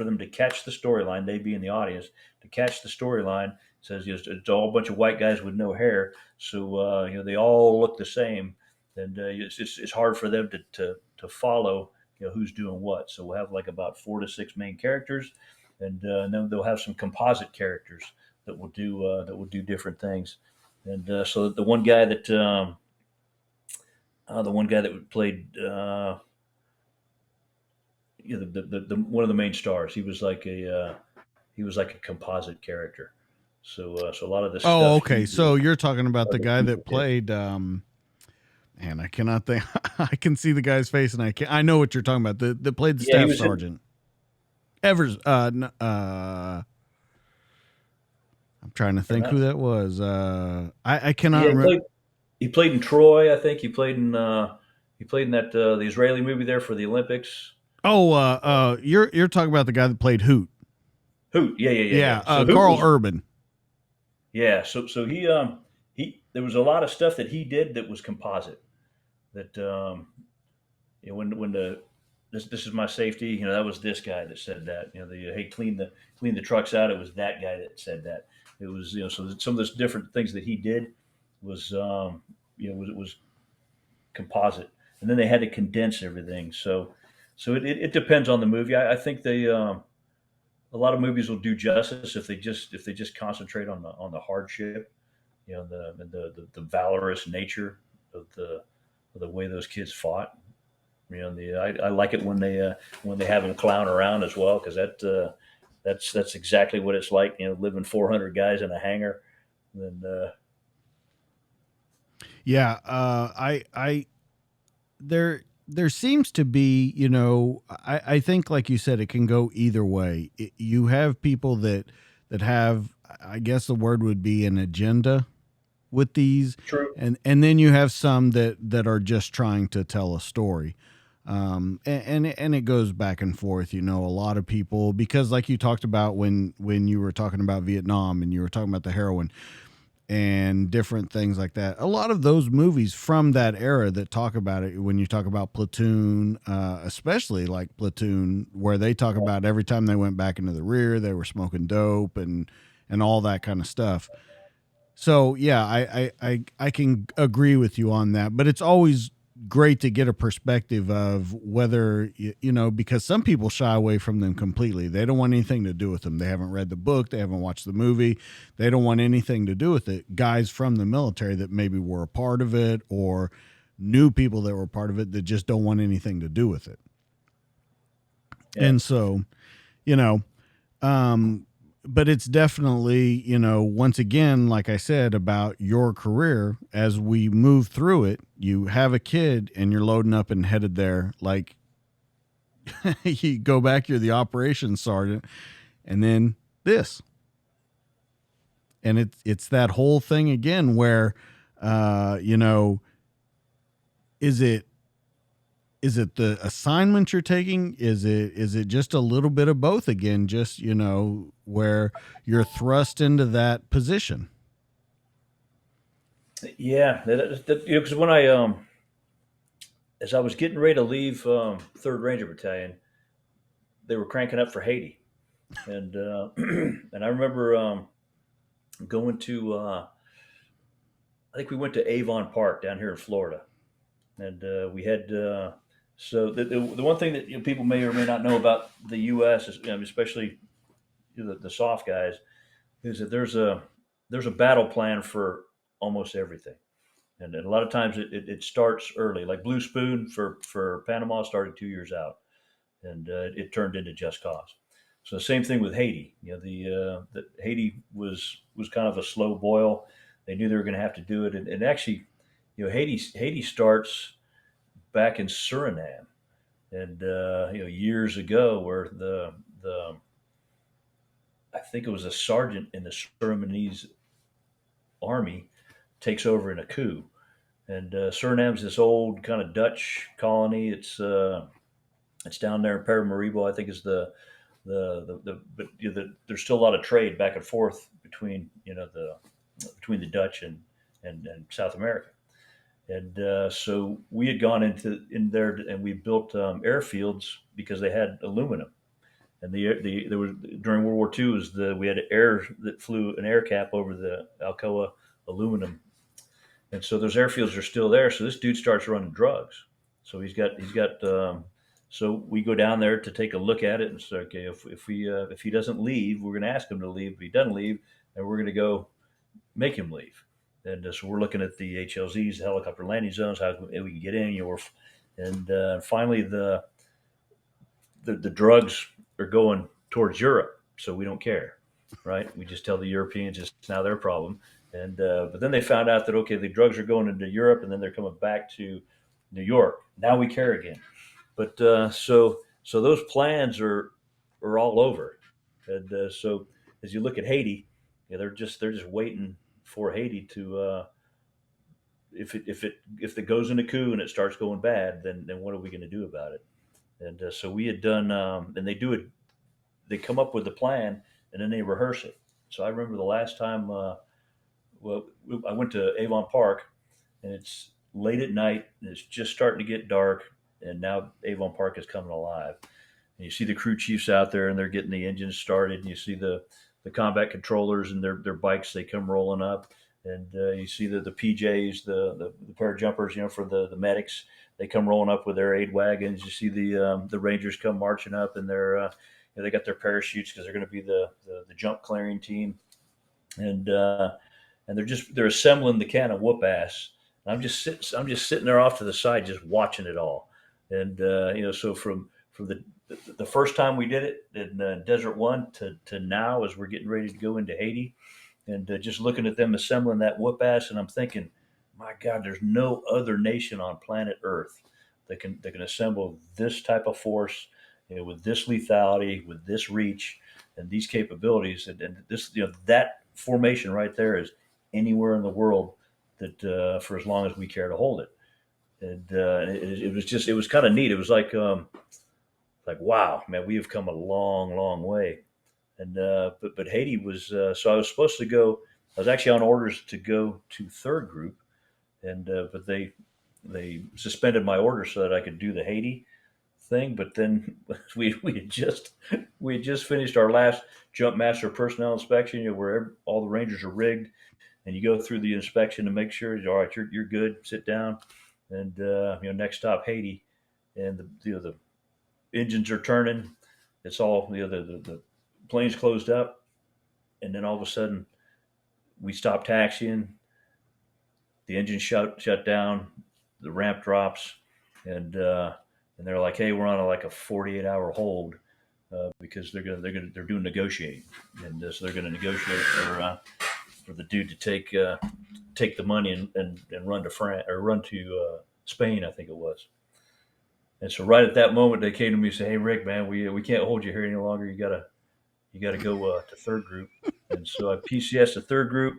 them to catch the storyline, they be in the audience to catch the storyline. Says it's all a bunch of white guys with no hair, so they all look the same, and it's hard for them to follow who's doing what. So we'll have like about 4 to 6 main characters, and then they'll have some composite characters that will do different things. And so the one guy that played the one of the main stars, he was like a composite character. So a lot of this stuff. Oh, okay. So you're talking about the guy that played. Man, I cannot think. I can see the guy's face, and I know what you're talking about. That played the staff sergeant. Evers. I'm trying to think who that was. I cannot remember. He played in Troy, I think. He played in that the Israeli movie there for the Olympics. Oh, you're talking about the guy that played Hoot. Hoot, yeah. So Carl Urban. Yeah, so he there was a lot of stuff that he did that was composite. That when this is my safety, that was this guy that said that. Hey, clean the trucks out. It was that guy that said that. It was so some of the different things that he did was was composite, and then they had to condense everything. So it depends on the movie. I think they a lot of movies will do justice if they just concentrate on the hardship, the valorous nature of the way those kids fought. I like it when they have them clown around as well, because that's exactly what it's like, living 400 guys in a hangar. And yeah, I there seems to be, I think, like you said, it can go either way. You have people that have, I guess the word would be, an agenda with these. True. And then you have some that are just trying to tell a story. And it goes back and forth, a lot of people, because like you talked about when you were talking about Vietnam and you were talking about the heroin and different things like that. A lot of those movies from that era that talk about it, when you talk about Platoon, especially like Platoon, where they talk about every time they went back into the rear, they were smoking dope and all that kind of stuff. So yeah, I can agree with you on that, but it's always great to get a perspective of whether, because some people shy away from them completely. They don't want anything to do with them. They haven't read the book. They haven't watched the movie. They don't want anything to do with it. Guys from the military that maybe were a part of it, or new people that were part of it, that just don't want anything to do with it. Yeah. And so, but it's definitely, once again, like I said about your career, as we move through it, you have a kid and you're loading up and headed there. Like, You go back, you're the operations sergeant, and then this. And it's that whole thing again where, you know, is it the assignment you're taking? Is it just a little bit of both again? Just, you know, where you're thrust into that position. Yeah, you know, because when I as I was getting ready to leave Third Ranger Battalion, they were cranking up for Haiti, and and I remember going to I think we went to Avon Park down here in Florida, and we had so the one thing that, you know, people may or may not know about the U.S. is, especially, you know, the soft guys, is that there's a battle plan for almost everything, and a lot of times it starts early. Like Blue Spoon for Panama started 2 years out, and it turned into Just Cause. So same thing with Haiti. You know, the Haiti was kind of a slow boil. They knew they were going to have to do it, and actually, you know, Haiti starts back in Suriname, and you know, years ago, where the I think it was a sergeant in the Surinamese army takes over in a coup, and Suriname's this old kind of Dutch colony. It's down there in Paramaribo, I think, is but you know, there's still a lot of trade back and forth between, you know, the between the Dutch and South America. And so we had gone in there, and we built airfields because they had aluminum. And there was, during World War II, we had air that flew an air cap over the Alcoa aluminum, and so those airfields are still there. So this dude starts running drugs. So he's got. So we go down there to take a look at it and say, okay, if he doesn't leave, we're going to ask him to leave. If he doesn't leave, then we're going to go make him leave. And so we're looking at the HLZs, the helicopter landing zones, how we can get in. You know, and finally the drugs are going towards Europe, so we don't care, right? We just tell the Europeans it's now their problem. And but then they found out that, okay, the drugs are going into Europe, and then they're coming back to New York. Now we care again. But so those plans are all over. And so as you look at Haiti, yeah, they're just waiting for Haiti to if it goes into coup and it starts going bad, then what are we going to do about it? And so we had done, and they do it. They come up with a plan and then they rehearse it. So I remember the last time, well, I went to Avon Park, and it's late at night, and it's just starting to get dark, and now Avon Park is coming alive. And you see the crew chiefs out there, and they're getting the engines started, and you see the combat controllers and their bikes. They come rolling up, and you see the PJs, the parajumpers, you know, for the medics. They come rolling up with their aid wagons. You see the Rangers come marching up, and you know, they got their parachutes because they're going to be the jump clearing team, and they're assembling the can of whoop ass. And I'm just sitting there off to the side, just watching it all. And you know, so from the first time we did it in Desert One to now, as we're getting ready to go into Haiti, and just looking at them assembling that whoop ass, and I'm thinking, my God, there's no other nation on planet Earth that can assemble this type of force, you know, with this lethality, with this reach, and these capabilities, and this, you know, that formation right there is anywhere in the world that for as long as we care to hold it. And it was kind of neat. It was like wow, man, we have come a long, long way. And but Haiti was so I was supposed to go. I was actually on orders to go to third group, and but they suspended my order so that I could do the Haiti thing. But then we had just finished our last jump master personnel inspection, you know, where all the Rangers are rigged, and you go through the inspection to make sure, all right, you're good, sit down, and you know, next stop Haiti, and the engines are turning. It's all, you know, the plane's closed up, and then all of a sudden we stop taxiing, the engine shut down, the ramp drops, and they're like, hey, we're on like a 48-hour hold because they're doing negotiating, and so they're going to negotiate for the dude to take the money and run to France or run to Spain, I think it was. And so right at that moment, they came to me and said, "Hey, Rick, man, we can't hold you here any longer. You gotta go to third group." And so I PCS to third group.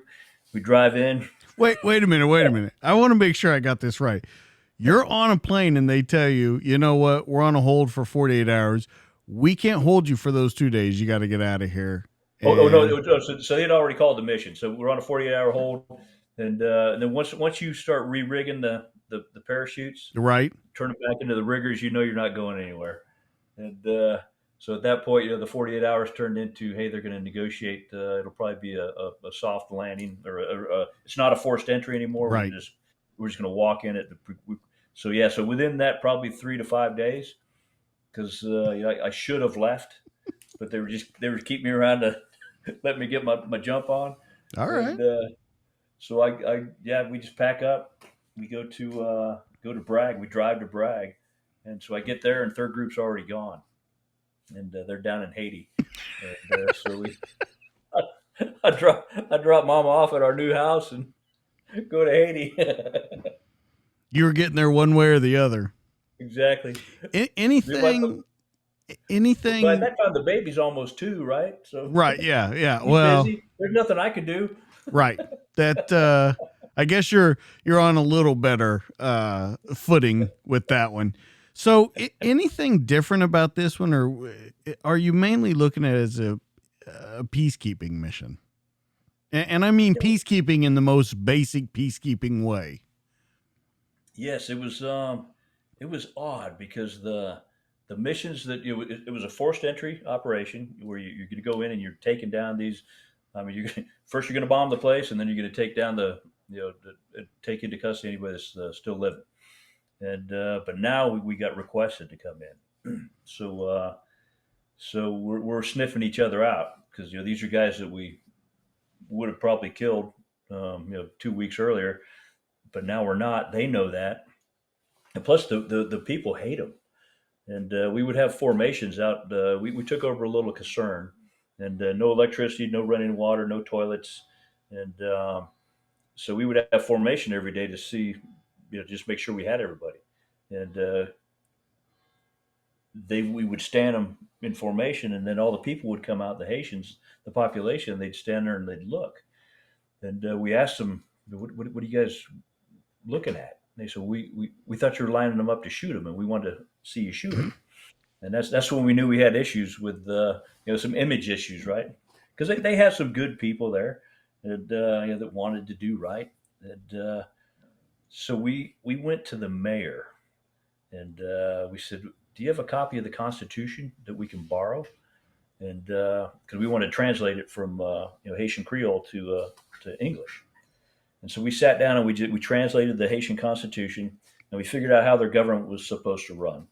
We drive in. Wait a minute. I want to make sure I got this right. You're on a plane and they tell you, you know what, we're on a hold for 48 hours. We can't hold you for those 2 days. You got to get out of here. Oh no! And So they'd already called the mission. So we're on a 48-hour hold, and then once you start re-rigging the parachutes, right. turn it back into the riggers, you're not going anywhere. And so at that point, the 48 hours turned into, hey, they're going to negotiate. It'll probably be a soft landing, or it's not a forced entry anymore. Right. We're just going to walk in it. So yeah, so within that probably 3 to 5 days, because I should have left, but they were keeping me around to let me get my jump on. All right. And so we just pack up. We go to Bragg. We drive to Bragg, and so I get there, and third group's already gone, and they're down in Haiti. And so I drop Mama off at our new house and go to Haiti. You were getting there one way or the other. Exactly. Anything. By that time, the baby's almost 2, right? So right. Yeah. he's Well, busy. There's nothing I can do. right. That I guess you're on a little better footing with that one. So anything different about this one, or are you mainly looking at it as a peacekeeping mission? And I mean peacekeeping in the most basic peacekeeping way. Yes, it was odd because the missions that it was a forced entry operation where you're going to go in and you're taking down these. I mean, you're going to bomb the place, and then you're going to take down take into custody anybody that's still living. And but now we got requested to come in, so we're sniffing each other out because these are guys that we would have probably killed 2 weeks earlier, but now we're not. They know that, and plus the people hate them. And we would have formations out. We took over a little concern, and no electricity, no running water, no toilets, and so we would have formation every day to see, just make sure we had everybody, and we would stand them in formation, and then all the people would come out, the Haitians, the population, they'd stand there and they'd look, and we asked them, what are you guys looking at? And they said, we thought you were lining them up to shoot them, and we wanted to see you shoot them. And that's when we knew we had issues with some image issues, right? Because they have some good people there that wanted to do right. And so we went to the mayor, and we said, "Do you have a copy of the Constitution that we can borrow?" And because we wanted to translate it from Haitian Creole to English. And so we sat down and we translated the Haitian Constitution, and we figured out how their government was supposed to run.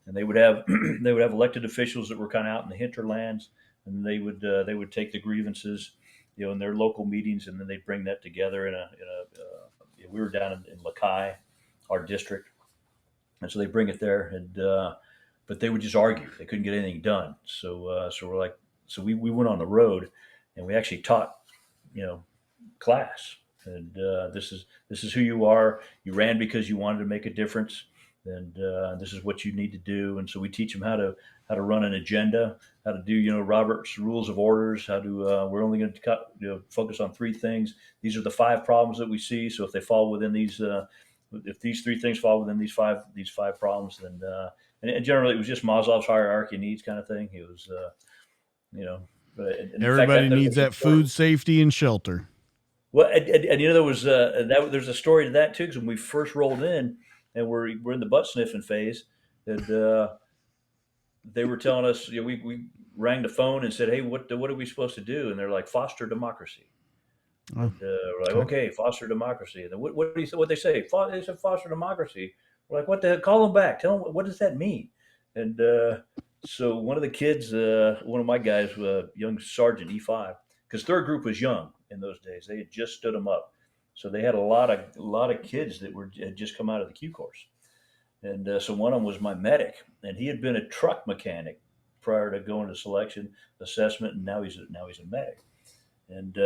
And they would have elected officials that were kind of out in the hinterlands, and they would take the grievances, in their local meetings, and then they'd bring that together we were down in Lakai, our district, and so they bring it there, and but they would just argue. They couldn't get anything done. So we went on the road, and we actually taught, class. And this is who you are. You ran because you wanted to make a difference, and this is what you need to do. And so we teach them how to run an agenda, how to do Robert's Rules of Orders, how to we're only going to focus on 3 things. These are the 5 problems that we see. So if they fall within these, if these 3 things fall within these five problems, then and generally it was just Maslow's hierarchy of needs kind of thing. It was everybody needs that food, safety, and shelter. Well, and there was there's a story to that too. Because when we first rolled in, and we're in the butt sniffing phase, and they were telling us, we rang the phone and said, "Hey, what are we supposed to do?" And they're like, "Foster democracy." Oh, And we're like, "Okay, foster democracy." And then what do you say? What they say? They said foster democracy. We're like, "What the heck? Call them back. Tell them what does that mean?" And so one of the kids, one of my guys, young sergeant E5, because third group was young in those days. They had just stood them up, so they had a lot of kids that had just come out of the Q course, and so one of them was my medic, and he had been a truck mechanic prior to going to selection assessment, and now he's a medic, and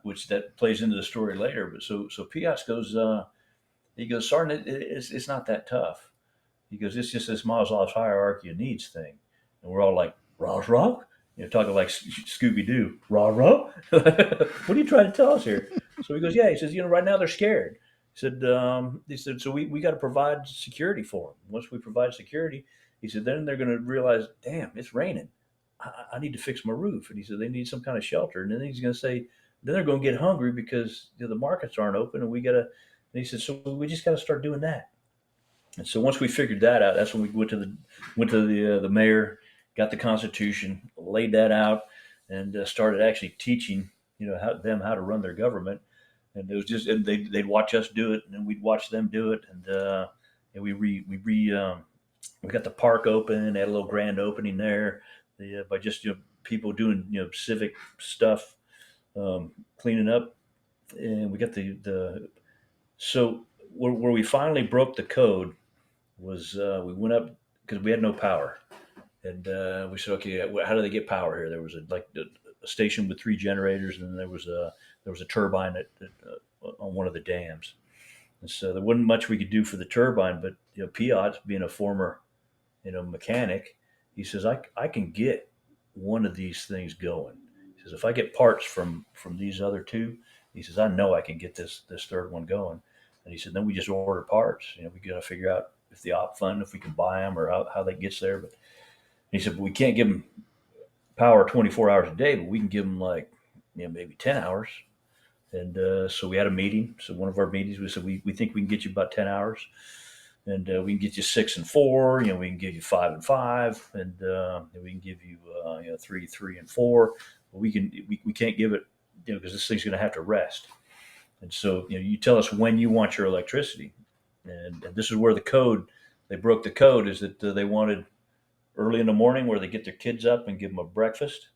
which that plays into the story later. But so Pias goes, he goes, "Sergeant, it's not that tough." He goes, it's just this Maslow's hierarchy of needs thing. And we're all like, rah, rah? Talking like Scooby Doo, rah, rah? What are you trying to tell us here? So he goes, yeah. He says, right now they're scared. He said, so we got to provide security for them. Once we provide security, he said, then they're going to realize, damn, it's raining. I need to fix my roof. And he said, they need some kind of shelter. And then he's going to say, then they're going to get hungry because the markets aren't open, and we got to. And he said, so we just got to start doing that. And so once we figured that out, that's when we went to the mayor, got the Constitution, laid that out, and started actually teaching how to run their government. And it was just and they'd watch us do it, and then we'd watch them do it, and we got the park open, had a little grand opening there, by just people doing civic stuff, cleaning up, and we got the so where we finally broke the code was we went up because we had no power, and we said, okay, how do they get power here? There was a station with 3 generators, and then there was a turbine on one of the dams, and so there wasn't much we could do for the turbine. But Piot, being a former mechanic, he says I can get one of these things going. He says if I get parts from these other 2, he says I know I can get this third one going. And he said then we just order parts. We got to figure out if the op fund, if we can buy them, or how that gets there. But he said, but we can't give them power 24 hours a day, but we can give them maybe 10 hours. And so we had a meeting. So one of our meetings, we said, we think we can get you about 10 hours, and we can get you 6 and 4. We can give you 5 and 5, and we can give you 3, 3 and 4. But we can't give it because this thing's going to have to rest. And so you tell us when you want your electricity. And this is where they broke the code, is that they wanted early in the morning where they get their kids up and give them a breakfast.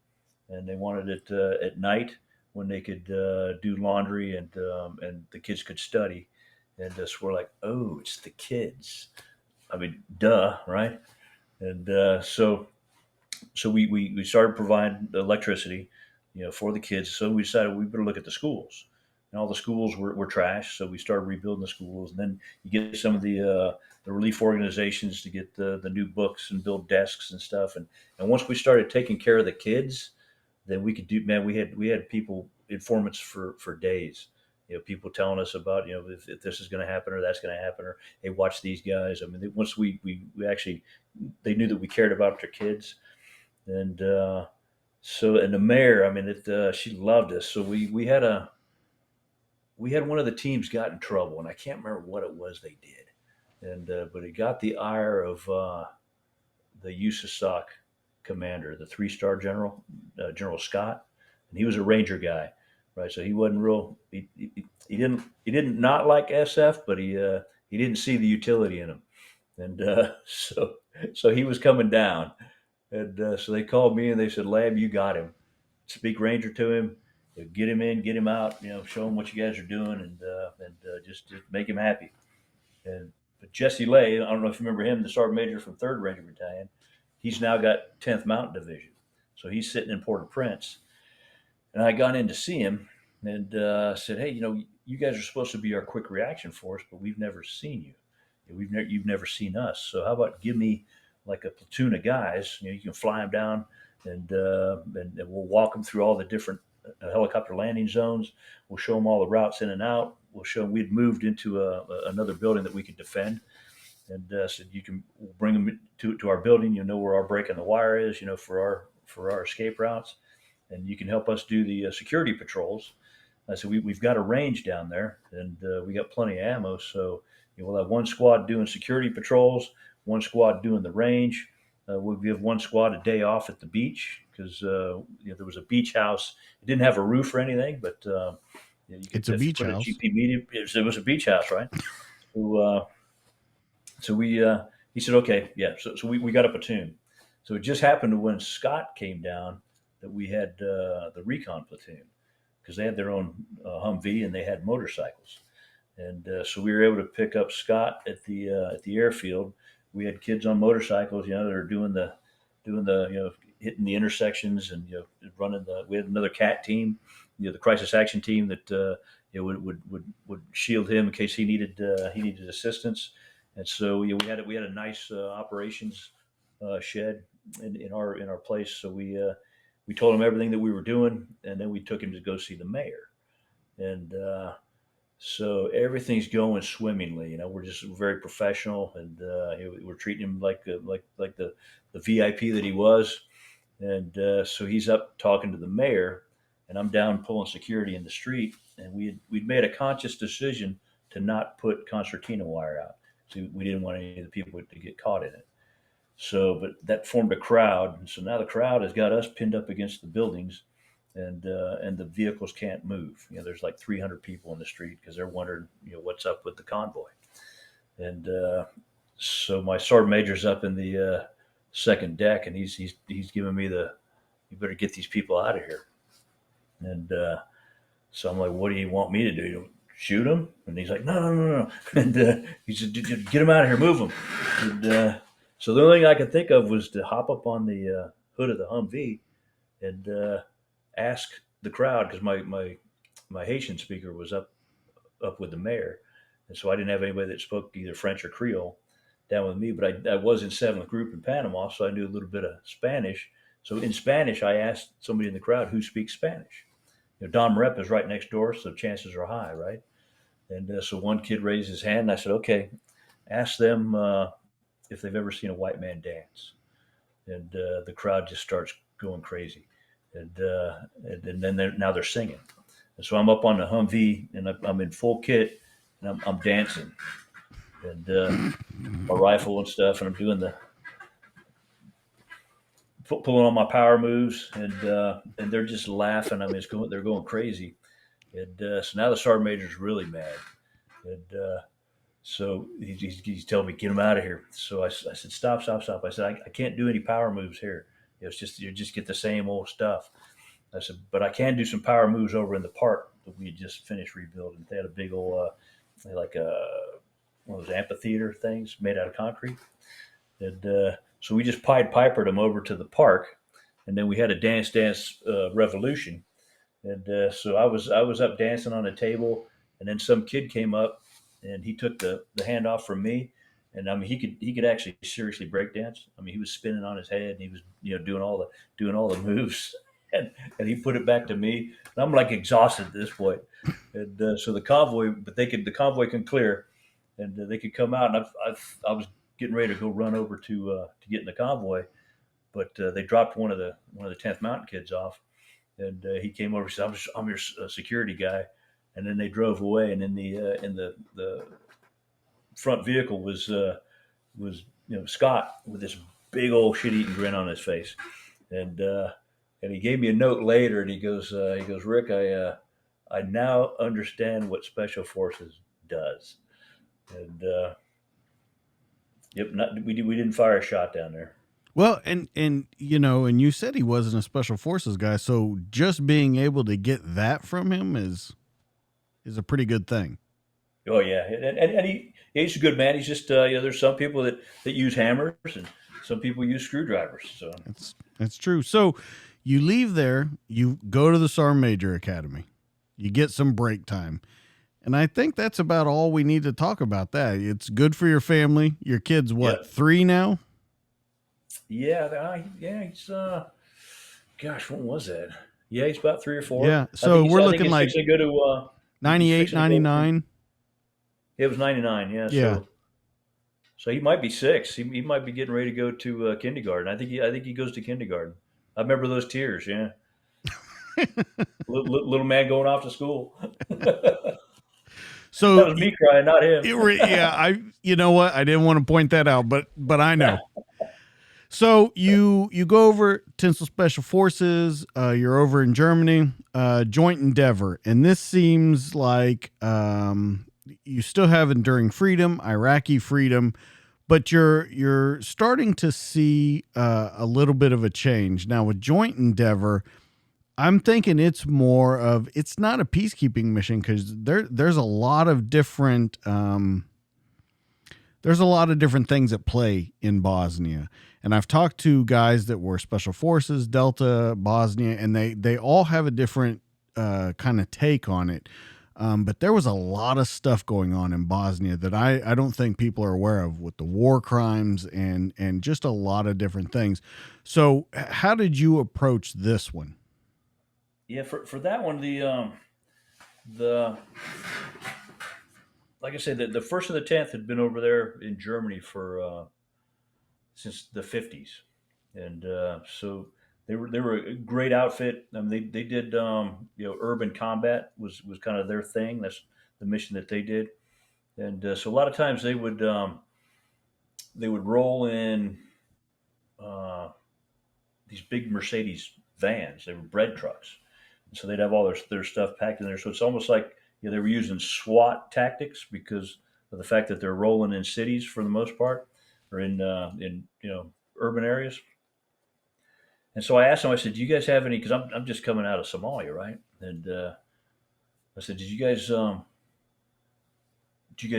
And they wanted it at night when they could do laundry and the kids could study. And so we're like, oh, it's the kids. I mean, duh, right? And so we started providing electricity, for the kids. So we decided we better look at the schools. And all the schools were trash, so we started rebuilding the schools. And then you get some of the relief organizations to get the new books and build desks and stuff. And once we started taking care of the kids, then we could do. Man, we had people, informants for days. People telling us about if this is going to happen or that's going to happen, or hey, watch these guys. I mean, once we actually, they knew that we cared about their kids. And and the mayor, I mean, she loved us. So we had one of the teams got in trouble, and I can't remember what it was they did, and but it got the ire of the USASOC commander, the 3-star general, General Scott, and he was a Ranger guy, right? So he wasn't real. He didn't not like SF, but he didn't see the utility in him, and so he was coming down, and so they called me and they said, "Lab, you got him. Speak Ranger to him. Get him in, get him out. Show him what you guys are doing, and just make him happy." But Jesse Lay, I don't know if you remember him, the sergeant major from 3rd Ranger Battalion. He's now got 10th Mountain Division, so he's sitting in Port-au-Prince. And I got in to see him and said, "Hey, you guys are supposed to be our quick reaction force, but we've never seen you. You've never seen us. So how about give me like a platoon of guys? You can fly them down, and we'll walk them through all the different helicopter landing zones. We'll show them all the routes in and out. We'll show them we'd moved into another building that we could defend, and said you can bring them to our building. You know where our break in the wire is. For our escape routes, and you can help us do the security patrols." So we've got a range down there, and we got plenty of ammo. So we'll have one squad doing security patrols, one squad doing the range. We'll give one squad a day off at the beach because there was a beach house. It didn't have a roof or anything, but you could It's a beach put house. a GP medium. It was a beach house, right? So we he said, okay, yeah. So we got a platoon. So it just happened when Scott came down that we had the recon platoon because they had their own Humvee and they had motorcycles, and so we were able to pick up Scott at the airfield. We had kids on motorcycles, that are doing the hitting the intersections and running the. We had another CAT team, the crisis action team that would shield him in case he needed assistance. And so we had a nice operations shed in our place. So we told him everything that we were doing, and then we took him to go see the mayor. And so everything's going swimmingly. We're just very professional, and we're treating him like the VIP that he was. And so he's up talking to the mayor, and I'm down pulling security in the street. And we'd made a conscious decision to not put concertina wire out. So we didn't want any of the people to get caught in it. So, but that formed a crowd, and so now the crowd has got us pinned up against the buildings, and the vehicles can't move. There's like 300 people in the street because they're wondering, what's up with the convoy. And so my sergeant major's up in the second deck, and he's giving me you better get these people out of here. And so I'm like, what do you want me to do? Shoot them? And he's like, no. And he said, get them out of here, move them. And so the only thing I could think of was to hop up on the hood of the Humvee and ask the crowd, because my Haitian speaker was up with the mayor, and so I didn't have anybody that spoke either French or Creole down with me. But I was in 7th Group in Panama, so I knew a little bit of Spanish. So in Spanish, I asked somebody in the crowd who speaks Spanish. Dom Rep is right next door, so chances are high, right? And so one kid raised his hand, and I said, okay, ask them if they've ever seen a white man dance. And the crowd just starts going crazy. And then now they're singing. And so I'm up on the Humvee, and I'm in full kit, and I'm dancing. And my rifle and stuff, and I'm doing pulling on my power moves, and they're just laughing. I mean, they're going crazy. And so now the sergeant major's really mad. And so he's telling me, get him out of here. So I said, stop. I said, I can't do any power moves here. It's just, you just get the same old stuff. I said, but I can do some power moves over in the park that we had just finished rebuilding. They had a big old, like one of those amphitheater things made out of concrete. And so we just Pied Pipered them over to the park. And then we had a dance revolution. And so I was up dancing on a table, and then some kid came up, and he took the hand off from me. And I mean, he could actually seriously break dance. I mean, he was spinning on his head, and he was doing all the moves, and he put it back to me. And I'm like exhausted at this point. And so the convoy can clear, and they could come out. And I was getting ready to go run over to get in the convoy, but they dropped one of the 10th Mountain kids off. And he came over and said, I'm your security guy. And then they drove away. And in the front vehicle was Scott with this big old shit-eating grin on his face. And he gave me a note later, and he goes, Rick, I now understand what Special Forces does. And we didn't fire a shot down there. Well, and you said he wasn't a Special Forces guy, so just being able to get that from him is a pretty good thing. Oh yeah, and he's a good man. He's just there's some people that use hammers, and some people use screwdrivers. So that's true. So you leave there, you go to the Sergeant Major Academy, you get some break time. And I think that's about all we need to talk about that. It's good for your family. Your kid's what, 3 now? Yeah, he's gosh, when was that? Yeah, he's about 3 or 4. Yeah, so we're looking like go to 98, 99. It was 99. Yeah. So he might be 6. He might be getting ready to go to kindergarten. I think he goes to kindergarten. I remember those tears. Yeah, little man going off to school. So that was me crying, not him. You know what? I didn't want to point that out, but I know. So you go over Tinsel Special Forces. You're over in Germany, Joint Endeavor, and this seems like you still have Enduring Freedom, Iraqi Freedom, but you're starting to see a little bit of a change now with Joint Endeavor. I'm thinking it's not a peacekeeping mission because there's a lot of different things at play in Bosnia. And I've talked to guys that were Special Forces, Delta, Bosnia, and they all have a different kind of take on it. But there was a lot of stuff going on in Bosnia that I don't think people are aware of, with the war crimes and just a lot of different things. So how did you approach this one? Yeah, for that one, the like I said, the first of the 10th had been over there in Germany for since the 50s, and so they were a great outfit. I mean, they did urban combat was kind of their thing. That's the mission that they did, and so a lot of times they would roll in uh, these big Mercedes vans. They were bread trucks, and so they'd have all their stuff packed in there. So it's almost like they were using SWAT tactics because of the fact that they're rolling in cities for the most part, or in urban areas. And so I asked them. I said, "Do you guys have any?" Because I'm just coming out of Somalia, right? And I said, Did you guys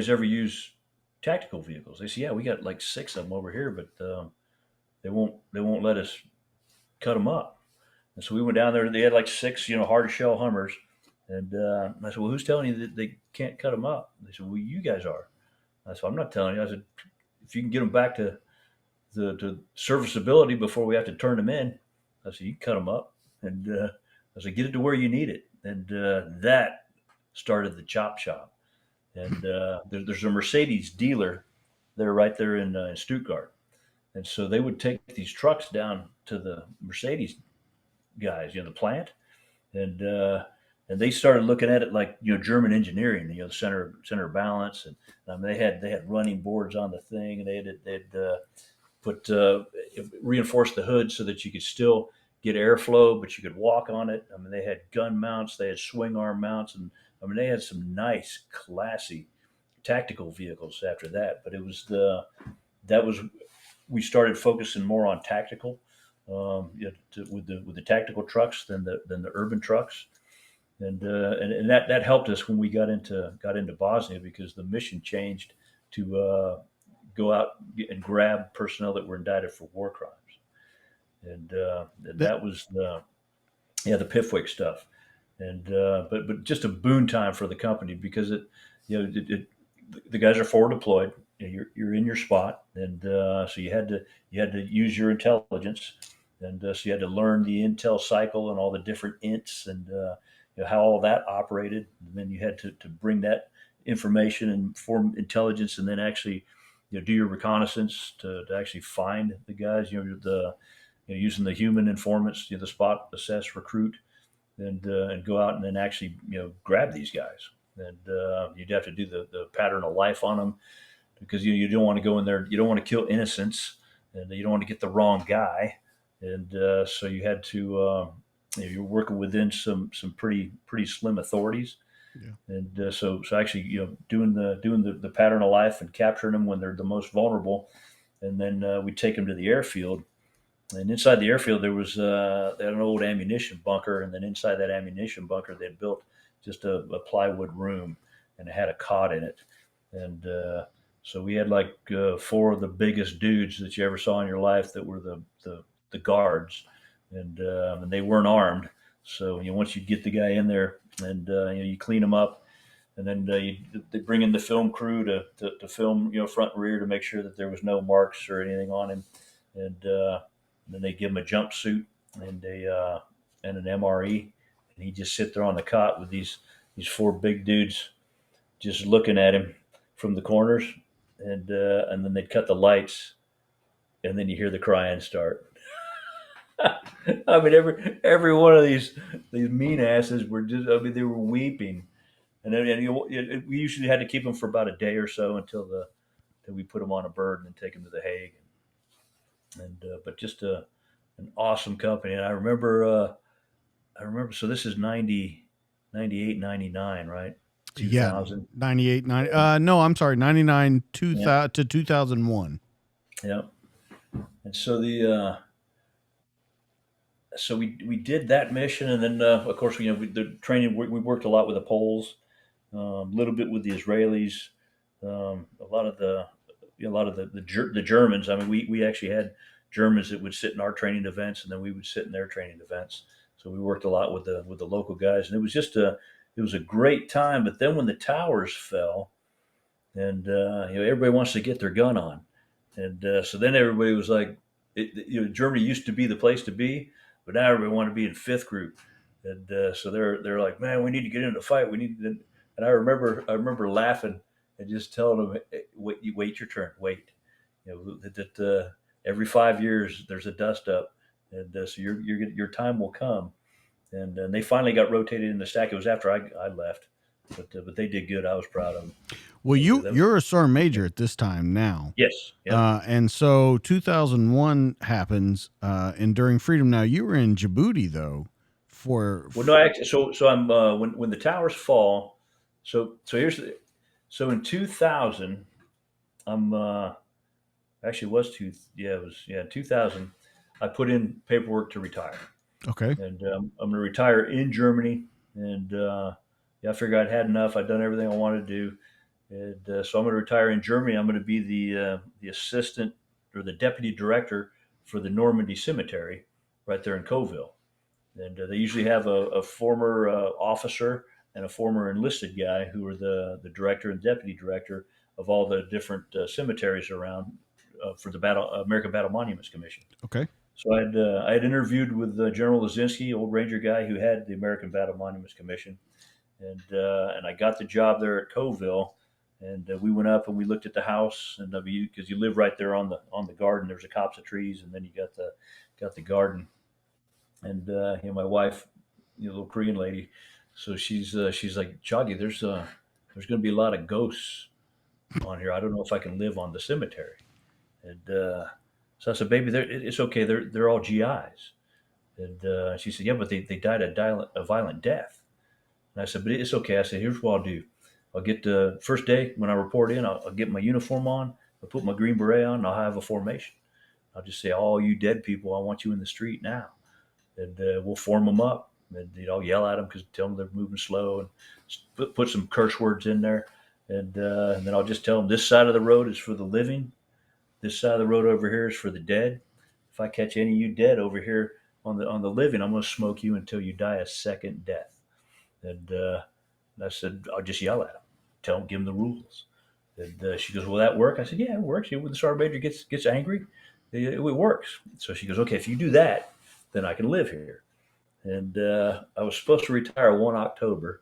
ever use tactical vehicles?" They said, "Yeah, we got like six of them over here, but they won't let us cut them up." And so we went down there. They had like six, hard shell Hummers. And I said, "Well, who's telling you that they can't cut them up?" They said, "Well, you guys are." I said, "I'm not telling you." I said, "If you can get them back to serviceability before we have to turn them in," I said, "you can cut them up." And I said, "Get it to where you need it." And that started the chop shop. And there's a Mercedes dealer there, right there in Stuttgart. And so they would take these trucks down to the Mercedes guys, the plant, and and they started looking at it like German engineering, the center of balance, and they had running boards on the thing, and they'd put reinforced the hood so that you could still get airflow, but you could walk on it. I mean, they had gun mounts, they had swing arm mounts, and I mean they had some nice, classy tactical vehicles after that. But it was that was we started focusing more on tactical with the tactical trucks than the urban trucks, and that helped us when we got into Bosnia because the mission changed to go out and grab personnel that were indicted for war crimes, and That, that was the Pifwick stuff, and but just a boon time for the company because the guys are forward deployed. You're in your spot, and so you had to use your intelligence, and so you had to learn the intel cycle and all the different ints and how all that operated. And then you had to bring that information and form intelligence, and then actually do your reconnaissance to actually find the guys. Using the human informants, the spot, assess, recruit, and go out and then actually grab these guys. And you'd have to do the pattern of life on them because you don't want to go in there. You don't want to kill innocents, and you don't want to get the wrong guy. And so you had to. You're working within some pretty slim authorities, yeah. and so actually doing the pattern of life and capturing them when they're the most vulnerable, and then we take them to the airfield. And inside the airfield there was they had an old ammunition bunker, and then inside that ammunition bunker they'd built just a plywood room, and it had a cot in it, and so we had like four of the biggest dudes that you ever saw in your life that were the guards, and they weren't armed. So once you get the guy in there, and you clean him up, and then they bring in the film crew to film front and rear to make sure that there was no marks or anything on him, and then they give him a jumpsuit and an MRE, and he just sit there on the cot with these four big dudes just looking at him from the corners, and then they'd cut the lights, and then you hear the crying start. I mean, every one of these mean asses were just. I mean, they were weeping, and then we usually had to keep them for about a day or so until we put them on a bird and then take them to the Hague, and but just an awesome company. And I remember. So this is 98, 99, right? Yeah, 2000. 98, 90. No, I'm sorry, 99 Yeah, 2000 to 2001. yeah. And so we did that mission, and then of course the training we worked a lot with the Poles, a little bit with the Israelis, a lot of the Germans. I mean, we actually had Germans that would sit in our training events, and then we would sit in their training events. So we worked a lot with the local guys, and it was just it was a great time. But then when the towers fell, and everybody wants to get their gun on, and so then everybody was like, Germany used to be the place to be, but now everybody want to be in fifth group, and so they're like, man, we need to get into the fight. We need to, and I remember laughing and just telling them, hey, wait your turn, wait. That every 5 years there's a dust up, and so your time will come. And they finally got rotated in the stack. It was after I left, but they did good. I was proud of them. Well, That was, you're a sergeant major at this time now. yes, yeah. And so 2001 happens, Enduring Freedom. Now you were in Djibouti though, Well, no, actually, so I'm when the towers fall. So in 2000, I'm actually it was two yeah it was yeah 2000. I put in paperwork to retire, okay, and I'm going to retire in Germany. And yeah, I figured I'd had enough. I'd done everything I wanted to do, and so I'm going to retire in Germany. I'm going to be the assistant or the deputy director for the Normandy Cemetery, right there in Coville. And they usually have a former officer and a former enlisted guy who are the director and deputy director of all the different cemeteries around for the American Battle Monuments Commission. okay. So I had interviewed with General Lazinski, old Ranger guy who had the American Battle Monuments Commission, and I got the job there at Coville. And we went up and we looked at the house, and because you live right there on the garden. There's a copse of trees, and then you got the garden. And my wife, little Korean lady, so she's like, Choggy, there's going to be a lot of ghosts on here. I don't know if I can live on the cemetery. And so I said, baby, it's okay. They're all GIs. And she said, yeah, but they died a violent death. And I said, but it's okay. I said, here's what I'll do. I'll get the first day when I report in, I'll get my uniform on. I'll put my green beret on, and I'll have a formation. I'll just say, all you dead people, I want you in the street now. And we'll form them up, and yell at them because tell them they're moving slow, and put some curse words in there, and then I'll just tell them this side of the road is for the living, this side of the road over here is for the dead. If I catch any of you dead over here on the living, I'm going to smoke you until you die a second death. And I said, I'll just yell at them, tell them, give them the rules. And she goes, will that work? I said, yeah, it works. When the sergeant major gets angry, it works. So she goes, okay, if you do that, then I can live here. And I was supposed to retire 1 October,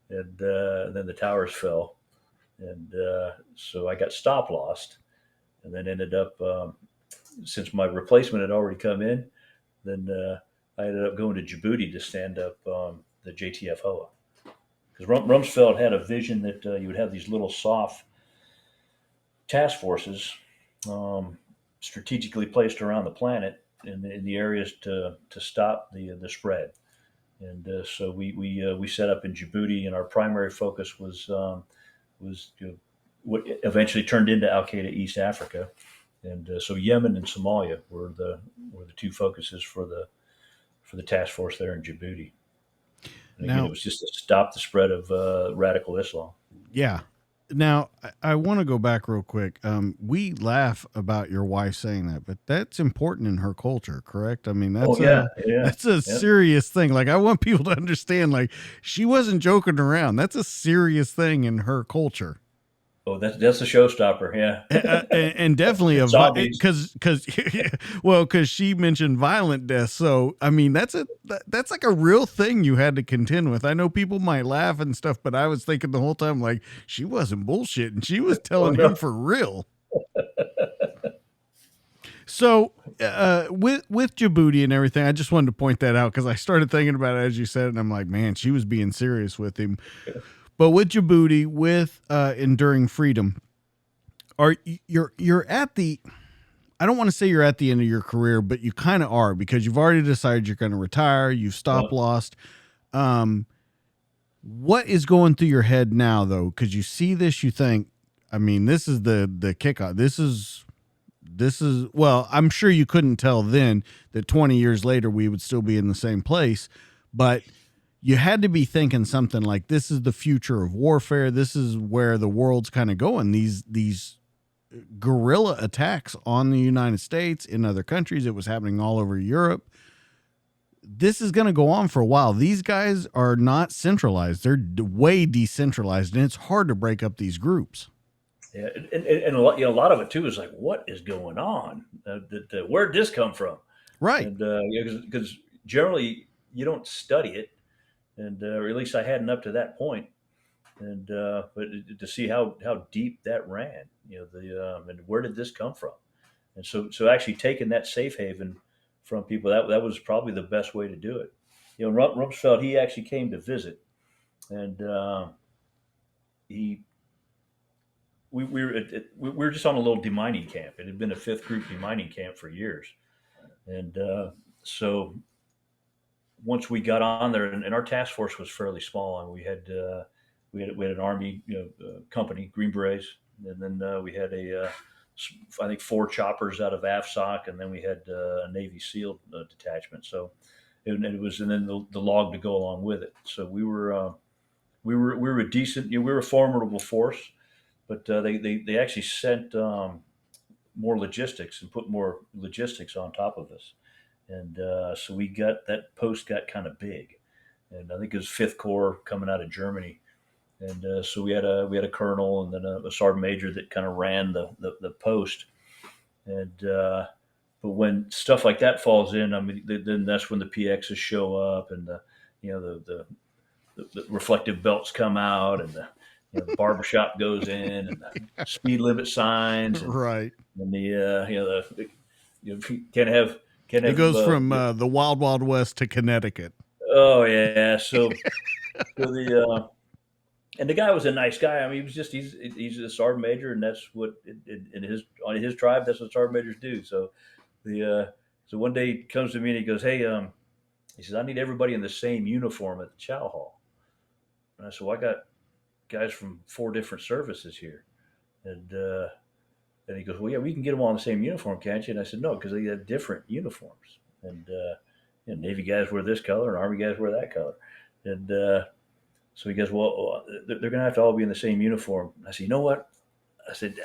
and then the towers fell. And so I got stop lost, and then ended up, since my replacement had already come in, then I ended up going to Djibouti to stand up the JTF-HOA. Because Rumsfeld had a vision that you would have these little soft task forces strategically placed around the planet in the areas to stop the spread. And so we set up in Djibouti, and our primary focus was what eventually turned into Al Qaeda East Africa. And so Yemen and Somalia were the two focuses for the task force there in Djibouti. And again, it was just to stop the spread of radical Islam. Yeah. Now, I want to go back real quick. We laugh about your wife saying that, but that's important in her culture, correct? I mean, that's that's a serious thing. Like, I want people to understand, like, she wasn't joking around. That's a serious thing in her culture. Oh, that's a showstopper, yeah. and definitely because she mentioned violent death. So I mean, that's like a real thing you had to contend with. I know people might laugh and stuff, but I was thinking the whole time, like, she wasn't bullshitting. She was telling him for real. So with Djibouti and everything, I just wanted to point that out because I started thinking about it as you said it, and I'm like, man, she was being serious with him. But with Djibouti, with Enduring Freedom, you're at the, I don't want to say you're at the end of your career, but you kind of are, because you've already decided you're going to retire. You've stop lost. What is going through your head now, though? Because you see this, you think, I mean, this is the kickoff. This is well, I'm sure you couldn't tell then that 20 years later we would still be in the same place, but you had to be thinking something like, this is the future of warfare. This is where the world's kind of going. These guerrilla attacks on the United States, in other countries. It was happening all over Europe. this is going to go on for a while. These guys are not centralized. They're way decentralized, and it's hard to break up these groups. Yeah, and a lot, a lot of it too is like, what is going on? Where'd this come from? Right. And because generally you don't study it, and or at least I hadn't up to that point. And but to see how deep that ran, and where did this come from? And so actually taking that safe haven from people, that was probably the best way to do it. Rumsfeld, he actually came to visit, and he we were just on a little demining camp. It had been a fifth group demining camp for years, and so once we got on there, and our task force was fairly small, and we had an Army company, Green Berets, and then we had I think 4 choppers out of AFSOC, and then we had a Navy SEAL detachment. So and then the log to go along with it. So we were a decent, we were a formidable force, but they actually sent more logistics and put more logistics on top of us, and so that post got kind of big, and I think it was Fifth Corps coming out of Germany. And so we had a colonel and then a sergeant major that kind of ran the post. And but when stuff like that falls in, I mean, then that's when the PXs show up, and the reflective belts come out, and the barbershop goes in, and the speed limit signs, and, Right. and can't have It goes from the Wild Wild West to Connecticut. Oh yeah, so the. And the guy was a nice guy. I mean, he's a sergeant major, and that's what on his tribe, that's what sergeant majors do. So so one day he comes to me and he goes, "Hey, he says, I need everybody in the same uniform at the chow hall." And I said, "Well, I got guys from 4 different services here," and he goes, "Well, yeah, we can get them all in the same uniform, can't you?" And I said, "No, because they have different uniforms, and Navy guys wear this color, and Army guys wear that color," and so he goes, "Well, they're going to have to all be in the same uniform." I said, "You know what?" I said,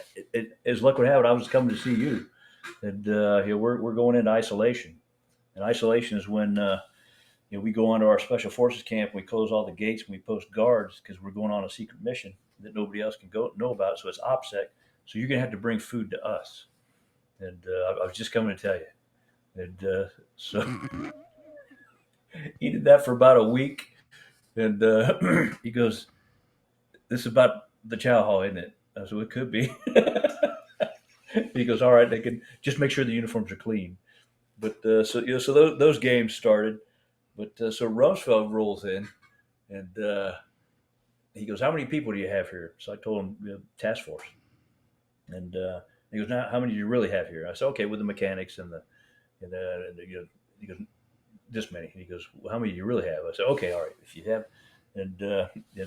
"As luck would have it, I was coming to see you, and we're going into isolation. And isolation is when we go onto our special forces camp, and we close all the gates, and we post guards because we're going on a secret mission that nobody else can know about. So it's OPSEC. So you're going to have to bring food to us." And I was just coming to tell you. And so he did that for about a week. And he goes, "This is about the chow hall, isn't it?" I said, "Well, it could be." He goes, "All right, they can just make sure the uniforms are clean." But so those games started. But so Rumsfeld rolls in, and he goes, "How many people do you have here?" So I told him, task force. And he goes, "Now, how many do you really have here?" I said, "Okay, with the mechanics and he goes, this many." And he goes, "Well, how many do you really have?" I said, "Okay, all right, if you have." And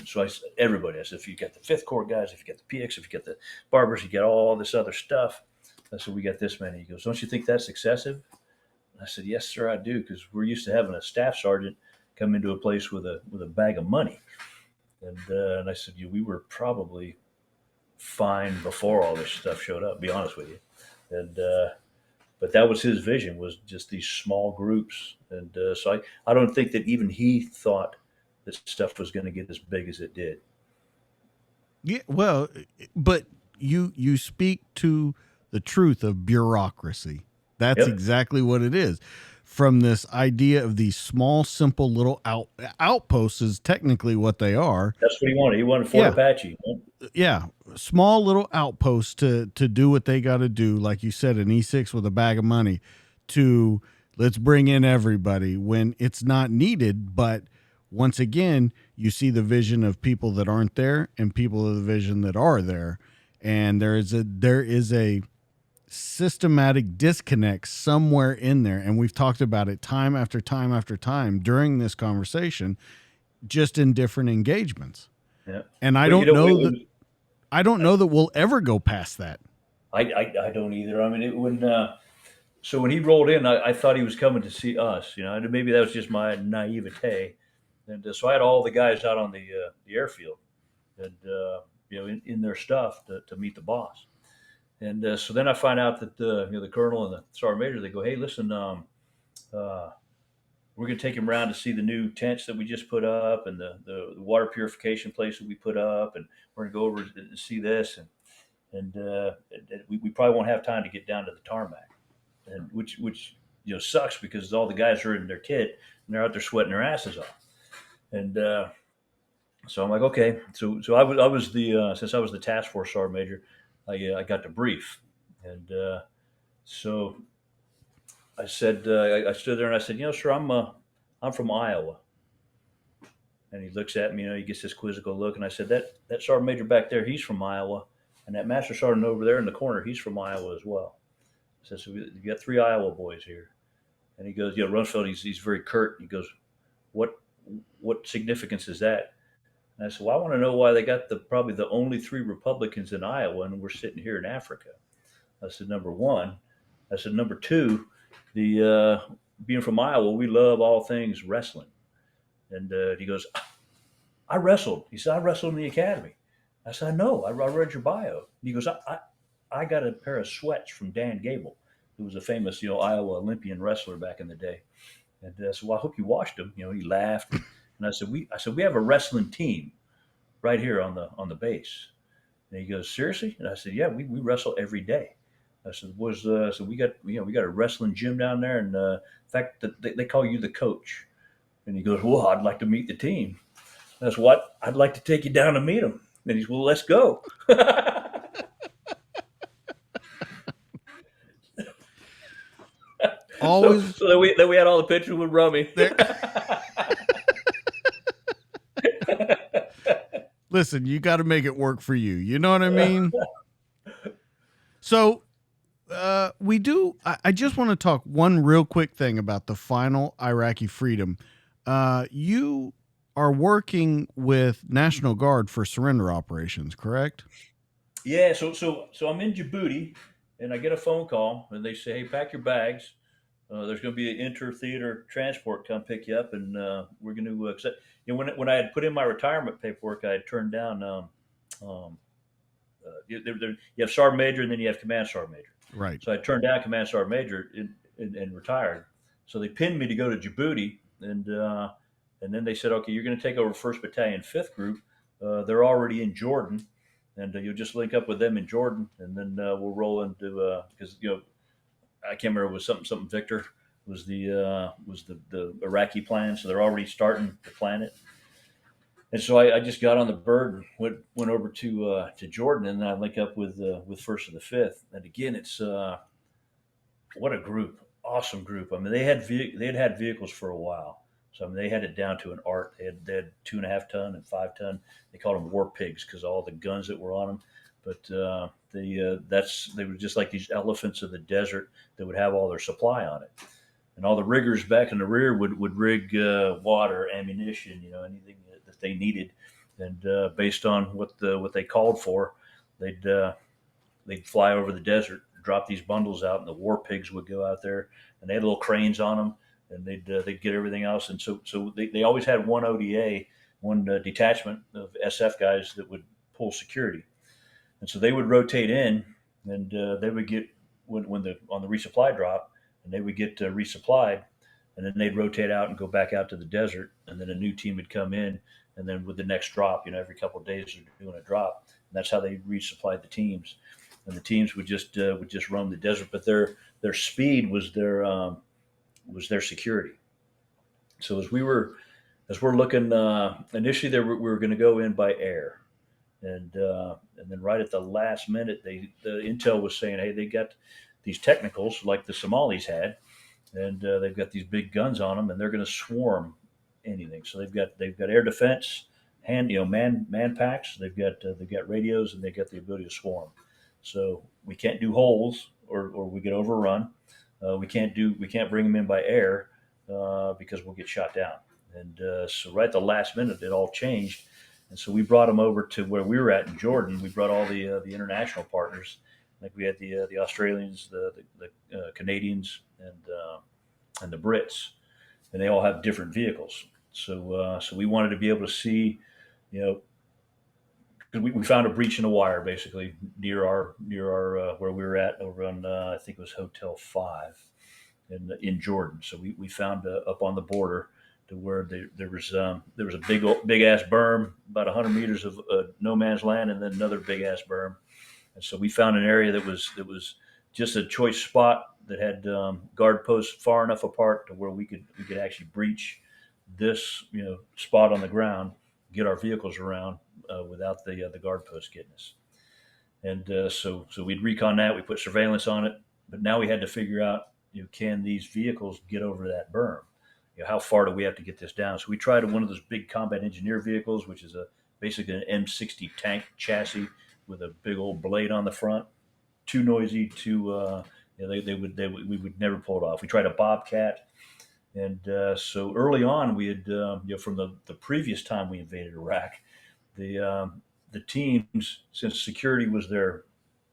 so I said, everybody, I said, "If you got the Fifth Corps guys, if you got the PX, if you got the barbers, you got all this other stuff." I said, "We got this many." He goes, "Don't you think that's excessive?" I said, "Yes, sir, I do, because we're used to having a staff sergeant come into a place with a bag of money." And I said, "We were probably fine before all this stuff showed up, to be honest with you." And but that was his vision, was just these small groups. And so I don't think that even he thought that stuff was going to get as big as it did. Yeah, well, but you speak to the truth of bureaucracy. That's Yep, exactly what it is. From this idea of these small, simple little outposts is technically what they are. that's what he wanted. He wanted Fort Yeah, Apache. yeah, small little outposts to do what they got to do, like you said, an E6 with a bag of money. To let's bring in everybody when it's not needed, but once again, you see the vision of people that aren't there and people of the vision that are there, and there is a systematic disconnect somewhere in there, and we've talked about it time after time after time during this conversation, just in different engagements. Yeah, And I but don't know that we'll ever go past that. I don't either. I mean, when he rolled in, I thought he was coming to see us. And maybe that was just my naivete. And so I had all the guys out on the airfield, and in their stuff to meet the boss. And so then I find out that the colonel and the sergeant major, they go, "Hey, listen, we're going to take him around to see the new tents that we just put up and the water purification place that we put up, and we're going to go over to see this, and we probably won't have time to get down to the tarmac, and which sucks because all the guys are in their kit and they're out there sweating their asses off, and so I'm like, okay, so I was the since I was the task force sergeant major, I got the brief, and so I said, I stood there and I said, sir, I'm from Iowa. And he looks at me, he gets this quizzical look. And I said, that sergeant major back there, he's from Iowa. And that master sergeant over there in the corner, he's from Iowa as well. I said, so we got 3 Iowa boys here. And he goes, Rumsfeld, he's very curt. He goes, what significance is that? And I said, well, I want to know why they got probably the only 3 Republicans in Iowa and we're sitting here in Africa. I said, number one. I said, number two, the being from Iowa, we love all things wrestling. And he goes, I wrestled. He said, I wrestled in the academy. I said, I know. I read your bio. He goes, I got a pair of sweats from Dan Gable, who was a famous, Iowa Olympian wrestler back in the day. And I said, well, I hope you washed them. He laughed. And I said, we have a wrestling team right here on the base. And he goes, seriously? And I said, yeah, we wrestle every day. I said, so we got a wrestling gym down there, and in fact, they call you the coach. And he goes, well, I'd like to meet the team. That's what I'd like to take you down to meet them. And he's, well, let's go. Always. So then we had all the pictures with Rummy. Listen, you got to make it work for you. You know what I mean? So we do. I just want to talk one real quick thing about the final Iraqi Freedom. You are working with National Guard for surrender operations, correct? Yeah. So I'm in Djibouti, and I get a phone call, and they say, "Hey, pack your bags. There's going to be an inter-theater transport come pick you up, and we're going to accept." When I had put in my retirement paperwork, I had turned down. You have sergeant major, and then you have command sergeant major. Right. So I turned down command sergeant major and retired. So they pinned me to go to Djibouti, and then they said, okay, you're going to take over 1st Battalion 5th Group. They're already in Jordan, and you'll just link up with them in Jordan, and then we'll roll into because I can't remember, it was something Victor was the Iraqi plan, so they're already starting to plan it. And so I just got on the bird and went over to Jordan, and then I link up with 1st of the 5th. And again, it's what a group, awesome group. I mean, they had vehicles for a while, so I mean they had it down to an art. They had 2.5 ton and 5 ton. They called them war pigs because all the guns that were on them. But they were just like these elephants of the desert that would have all their supply on it. And all the riggers back in the rear would rig water, ammunition, anything that they needed, and based on what they called for, they'd fly over the desert, drop these bundles out, and the war pigs would go out there, and they had little cranes on them, and they'd get everything else, and so they always had one ODA, one detachment of SF guys that would pull security, and so they would rotate in, and they would get on the resupply drop. And they would get resupplied, and then they'd rotate out and go back out to the desert, and then a new team would come in, and then with the next drop, every couple of days they're doing a drop, and that's how they resupplied the teams, and the teams would just roam the desert, but their speed was their security. So as we're looking, initially we were going to go in by air, and then right at the last minute, the intel was saying, hey, they got these technicals like the Somalis had, and they've got these big guns on them, and they're going to swarm anything. So they've got air defense, man packs. They've got radios, and they've got the ability to swarm. So we can't do holes, or we get overrun. We can't bring them in by air because we'll get shot down. And so right at the last minute, it all changed, and so we brought them over to where we were at in Jordan. We brought all the international partners. Like we had the Australians, the Canadians, and the Brits, and they all have different vehicles. So we wanted to be able to see, because we found a breach in the wire basically near our where we were at over on I think it was Hotel 5, in Jordan. So we found up on the border to where there was a big ass berm, about 100 meters of no man's land, and then another big ass berm. And so we found an area that was just a choice spot that had guard posts far enough apart to where we could actually breach this spot on the ground, get our vehicles around without the guard post getting us. And so we'd recon that. We put surveillance on it, but now we had to figure out, can these vehicles get over that berm? How far do we have to get this down? So we tried one of those big combat engineer vehicles, which is basically an M60 tank chassis with a big old blade on the front. Too noisy. We would never pull it off. We tried a Bobcat, and so early on we had from the previous time we invaded Iraq, the teams, since security was their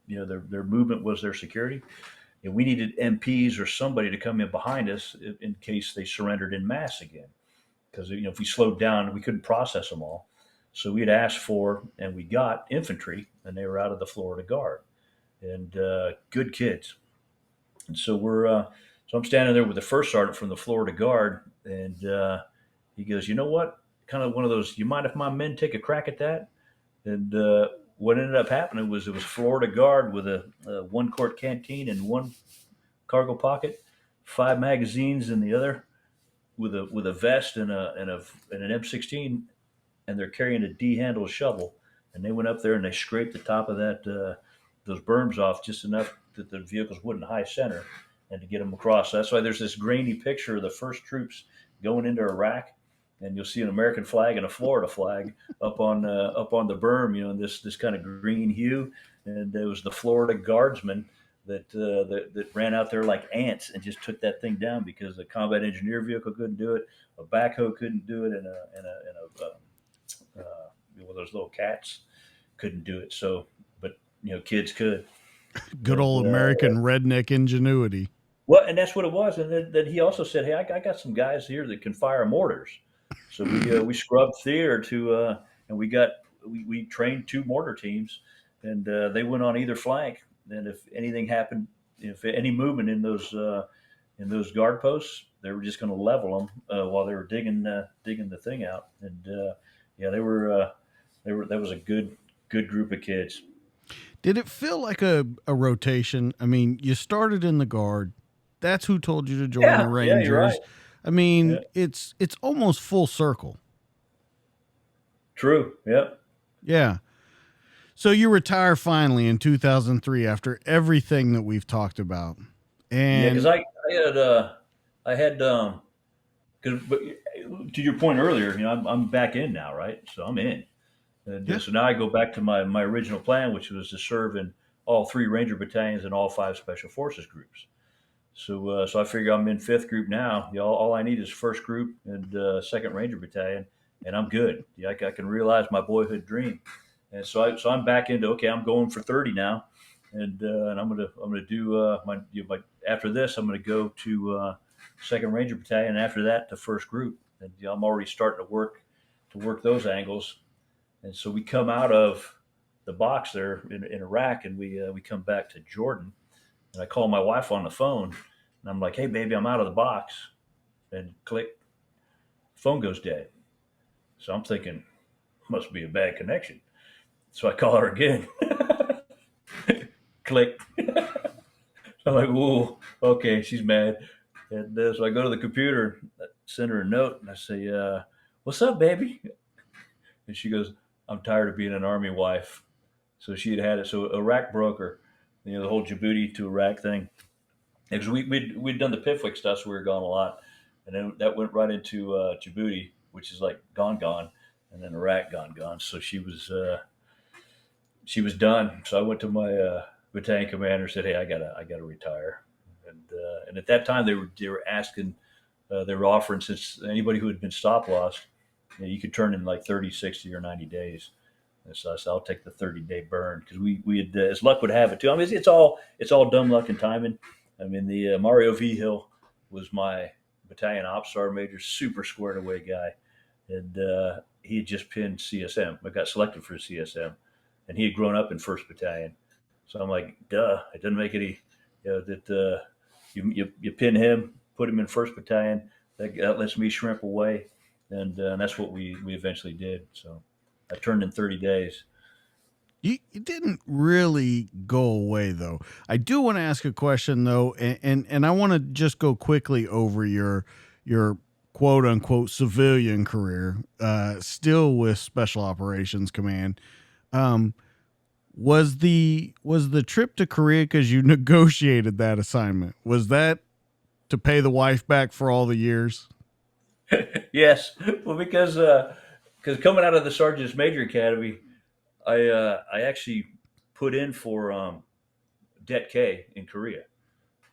movement was their security. We needed MPs or somebody to come in behind us in case they surrendered in mass again. Because if we slowed down, we couldn't process them all. So we had asked for, and we got infantry, and they were out of the Florida Guard, and good kids. And so so I'm standing there with the first sergeant from the Florida Guard, and he goes, "You know what? Kind of one of those. You mind if my men take a crack at that?" And what ended up happening was it was Florida Guard with a 1-quart canteen in one cargo pocket, 5 magazines in the other, with a vest and an M16, and they're carrying a D-handle shovel. And they went up there and they scraped the top of those berms off just enough that the vehicles wouldn't high center, and to get them across. So that's why there's this grainy picture of the first troops going into Iraq. And you'll see an American flag and a Florida flag up on the berm, in this kind of green hue. And there was the Florida Guardsmen that ran out there like ants and just took that thing down, because the combat engineer vehicle couldn't do it, a backhoe couldn't do it, and one of those little cats couldn't do it. So, but kids could. Good old American redneck ingenuity. Well, and that's what it was. And then he also said, "Hey, I got some guys here that can fire mortars." So we scrubbed theater and we trained 2 mortar teams, and they went on either flank. And if anything happened, if any movement in those guard posts, they were just going to level them while they were digging the thing out. And that was a good group of kids. Did it feel like a rotation? I mean, you started in the Guard. That's who told you to join the Rangers. Yeah, you're right. I mean, it's almost full circle. True. Yep. Yeah. So you retire finally in 2003 after everything that we've talked about. And because I had because to your point earlier, I'm back in now, right? So I'm in. And so now I go back to my original plan, which was to serve in all 3 Ranger battalions and all 5 Special Forces groups. So I figure I'm in 5th group now. All I need is 1st group and 2nd Ranger battalion, and I'm good. I can realize my boyhood dream. And so I'm back into, okay, I'm going for 30 now, and I'm gonna do my after this I'm gonna go to 2nd Ranger battalion, and after that to 1st group. And I'm already starting to work those angles. And so we come out of the box there in Iraq, and we come back to Jordan. And I call my wife on the phone, and I'm like, "Hey, baby, I'm out of the box." And click, phone goes dead. So I'm thinking, must be a bad connection. So I call her again. Click. I'm like, "Whoa, okay, she's mad." And so I go to the computer, send her a note, and I say, "What's up, baby?" And she goes, "I'm tired of being an Army wife." So she had it. So Iraq broke her. The whole Djibouti to Iraq thing. Because we'd done the PIFWIC stuff, so we were gone a lot. And then that went right into Djibouti, which is like gone. And then Iraq gone. So she was done. So I went to my battalion commander and said, "Hey, I gotta retire." And at that time they were asking, they were offering, since anybody who had been stop loss, you could turn in like 30, 60, or 90 days. And so I said, "I'll take the 30-day burn," because we had, as luck would have it too. I mean, it's all dumb luck and timing. I mean, the Mario V. Hill was my battalion ops sergeant major, super squared away guy, and he had just pinned CSM. I got selected for CSM, and he had grown up in 1st Battalion. So I'm like, duh, it doesn't make any, that you pin him, put him in first battalion. That lets me shrimp away, and that's what we eventually did. So I turned in 30 days. You didn't really go away though. I do want to ask a question though, and I want to just go quickly over your quote unquote civilian career, still with Special Operations Command. Um, was the trip to Korea because you negotiated that assignment? Was that to pay the wife back for all the years? Yes, well, because coming out of the Sergeant's Major Academy, I actually put in for Det K in Korea,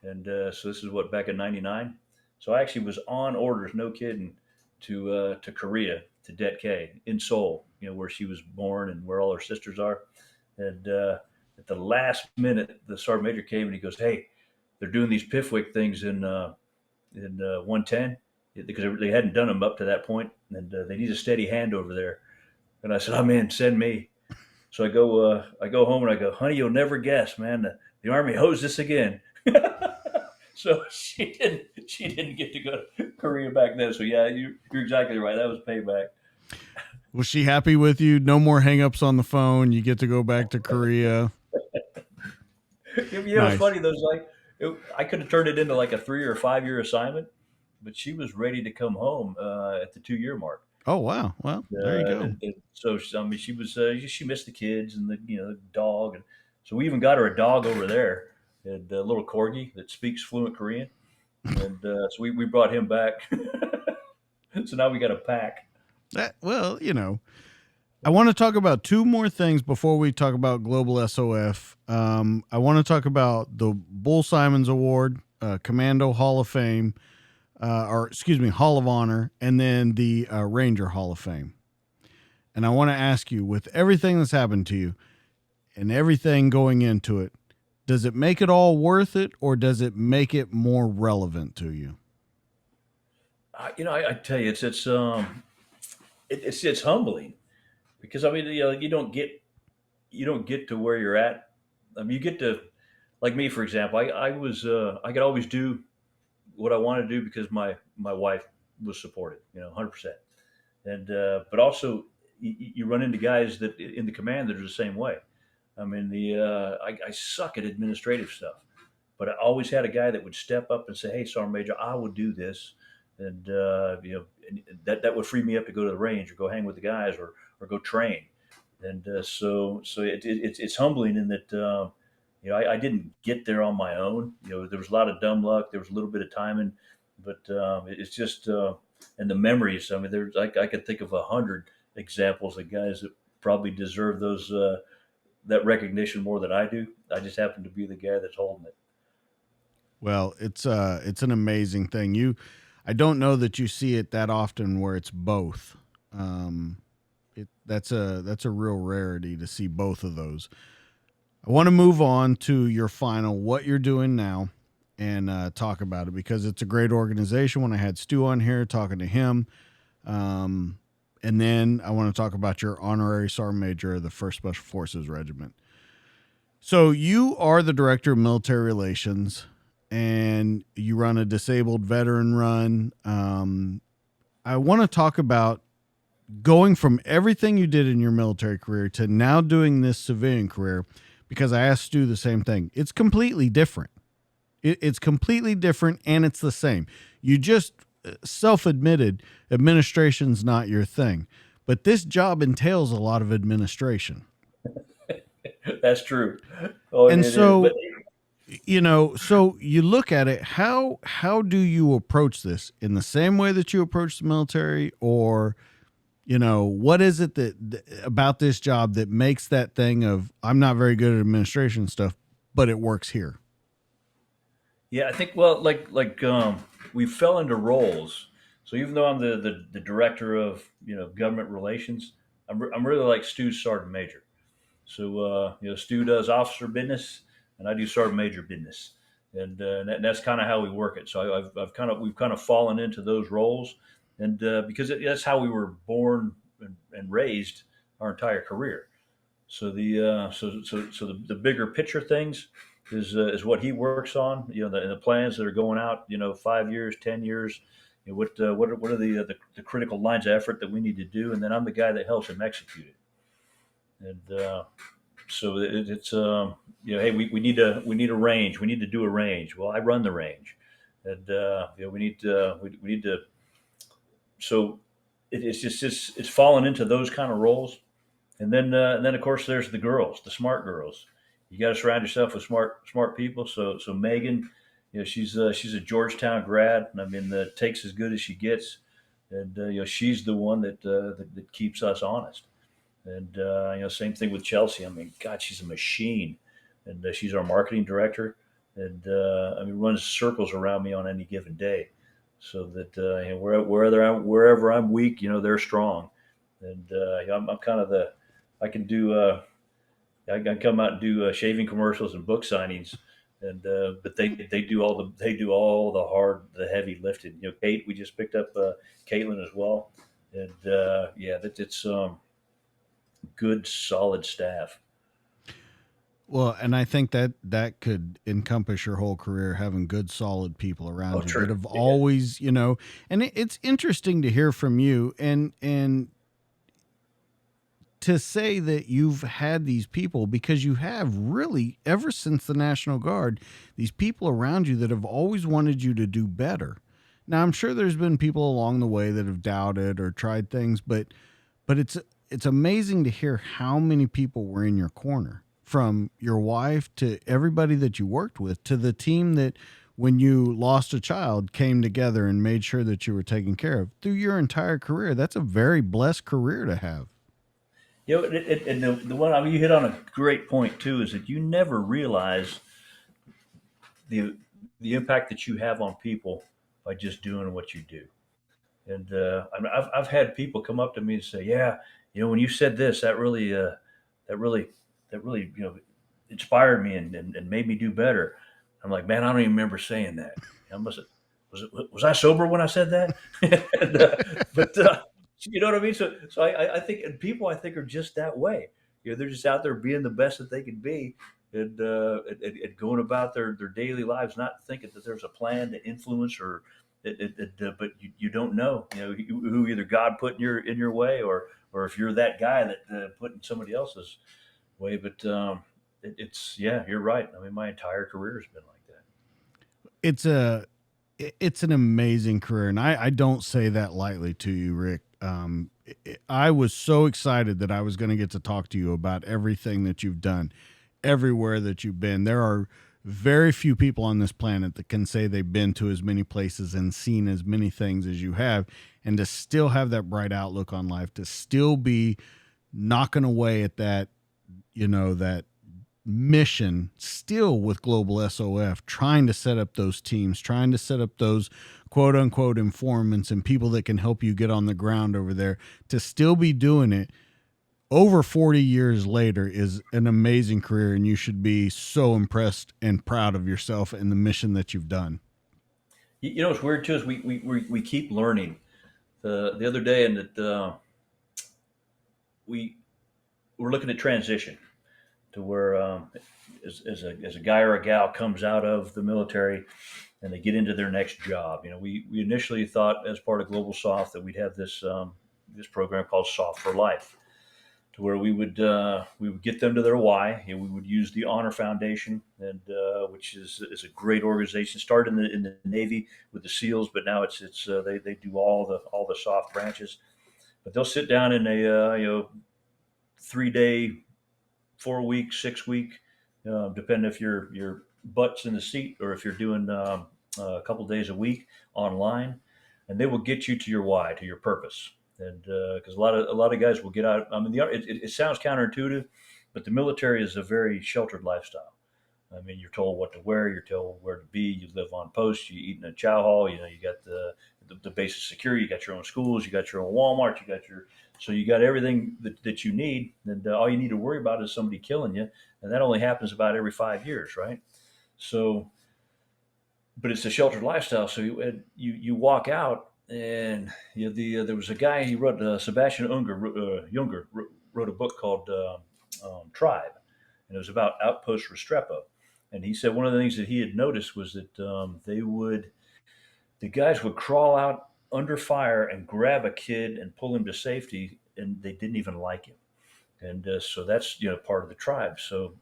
and so this is what back in '99. So I actually was on orders, no kidding, to Korea to Det K in Seoul, where she was born and where all her sisters are. And at the last minute, the sergeant major came and he goes, "Hey, they're doing these Pifwick things in 110 because they hadn't done them up to that point, and they need a steady hand over there." And I said, "I'm in. Send me." So I go home and I go, "Honey, you'll never guess, man. The Army hosed us again." So she didn't get to go to Korea back then. So yeah, you're exactly right. That was payback. Was she happy with you? No more hangups on the phone. You get to go back to Korea. It was Nice. funny. Those I could have turned it into like a 3 or 5 year assignment, but she was ready to come home at the 2 year mark. Oh wow. Well, there you go. So I mean, she missed the kids and the dog, and so we even got her a dog over there, and a little corgi that speaks fluent Korean, and so we brought him back. So now we got a pack. Well, I want to talk about two more things before we talk about Global SOF. I want to talk about the Bull Simons Award, Commando Hall of Fame, or excuse me, Hall of Honor, and then the Ranger Hall of Fame. And I want to ask you, with everything that's happened to you and everything going into it, does it make it all worth it, or does it make it more relevant to you? I tell you, it's humbling because I mean, you don't get to where you're at. I mean, you get to like me, for example. I could always do what I wanted to do because my wife was supportive, 100%. And but also you run into guys that in the command that are the same way. I mean, I suck at administrative stuff, but I always had a guy that would step up and say, "Hey, Sergeant Major, I will do this," and and that would free me up to go to the range or go hang with the guys or go train. And so it's humbling in that I didn't get there on my own. There was a lot of dumb luck. There was a little bit of timing, but it's just and the memories. I mean, I could think of 100 examples of guys that probably deserve those that recognition more than I do. I just happen to be the guy that's holding it. Well, it's an amazing thing. I don't know that you see it that often where it's both. Um, that's a real rarity to see both of those. I want to move on to your final, what you're doing now, and talk about it because it's a great organization. When I had Stu on here talking to him, and then I want to talk about your honorary sergeant major of the First Special Forces Regiment. So you are the director of military relations, and you run a disabled veteran run. I want to talk about going from everything you did in your military career to now doing this civilian career, because I asked Stu the same thing. It's completely different. It's completely different, and it's the same. You just self-admitted administration's not your thing, but this job entails a lot of administration. That's true. Oh, it And is. But so, so you look at it, how do you approach this in the same way that you approach the military, or what is it that about this job that makes that thing of I'm not very good at administration stuff, but it works here? yeah, I think well, we fell into roles. So even though I'm the director of government relations, I'm really like Stu's sergeant major. So Stu does officer business, and I do sergeant major business, and that's kind of how we work it. So we've kind of fallen into those roles, and because that's how we were born and raised our entire career. So the bigger picture things, is what he works on. The plans that are going out. 5 years, 10 years. What are the critical lines of effort that we need to do, and then I'm the guy that helps him execute it. And so it's hey, we need a range. We need to do a range. Well, I run the range, and we need to. So it's fallen into those kind of roles, and then of course there's the girls, the smart girls. You got to surround yourself with smart people. So Megan, she's a Georgetown grad, and I mean takes as good as she gets, and she's the one that keeps us honest. And same thing with Chelsea. I mean, God, she's a machine, and she's our marketing director, and I mean runs circles around me on any given day, so that wherever I'm weak, they're strong, and I'm kind of the I can do I can come out and do shaving commercials and book signings, and but they do all the heavy lifting. Kate, we just picked up Caitlin as well, and yeah, it's good solid staff. Well, and I think that could encompass your whole career, having good, solid people Oh, around you that true. have Yeah. always, and it's interesting to hear from you and to say that you've had these people, because you have really, ever since the National Guard, these people around you that have always wanted you to do better. Now, I'm sure there's been people along the way that have doubted or tried things, but it's amazing to hear how many people were in your corner, from your wife to everybody that you worked with to the team that when you lost a child came together and made sure that you were taken care of through your entire career. That's a very blessed career to have. And the one, I mean, you hit on a great point too, is that you never realize the the impact that you have on people by just doing what you do. And I mean, I've had people come up to me and say, "Yeah, when you said this, that really, inspired me and made me do better." I'm like, "Man, I don't even remember saying that. I must have, was I sober when I said that?" and, but you know what I mean. So I think, and people I think are just that way. They're just out there being the best that they can be, and going about their daily lives, not thinking that there's a plan to influence or but you don't know, who either God put in your way, or if you're that guy that put in somebody else's way. But it's yeah, you're right. I mean, my entire career has been like that. It's a it's an amazing career, and I don't say that lightly to you, Rick. I was so excited that I was going to get to talk to you about everything that you've done, everywhere that you've been. There are very few people on this planet that can say they've been to as many places and seen as many things as you have, and to still have that bright outlook on life, to still be knocking away at that, that mission still with Global SOF, trying to set up those teams, trying to set up those quote unquote informants and people that can help you get on the ground over there, to still be doing it over 40 years later is an amazing career. And you should be so impressed and proud of yourself and the mission that you've done. What's weird too is we keep learning. The other day, and that we we're looking at transition to where as a guy or a gal comes out of the military and they get into their next job. We initially thought, as part of Global SOF, that we'd have this program called SOF for Life, to where we would get them to their why. We would use the Honor Foundation, and which is a great organization. Started in the Navy with the SEALs, but now they do all the SOF branches. But they'll sit down in a 3 day, 4 week, 6 week, depending if your butt's in the seat or if you're doing a couple days a week online, and they will get you to your why, to your purpose. And because a lot of guys will get out. I mean, it sounds counterintuitive, but the military is a very sheltered lifestyle. I mean, you're told what to wear, you're told where to be, you live on post, you eat in a chow hall, you got the basic security, you got your own schools, you got your own Walmart, so you got everything that you need, and all you need to worry about is somebody killing you, and that only happens about every 5 years, right? So, but it's a sheltered lifestyle. So you walk out, and there was a guy, he wrote Sebastian Junger wrote a book called Tribe, and it was about Outpost Restrepo. And he said one of the things that he had noticed was that the guys would crawl out under fire and grab a kid and pull him to safety, and they didn't even like him. And so that's part of the tribe. So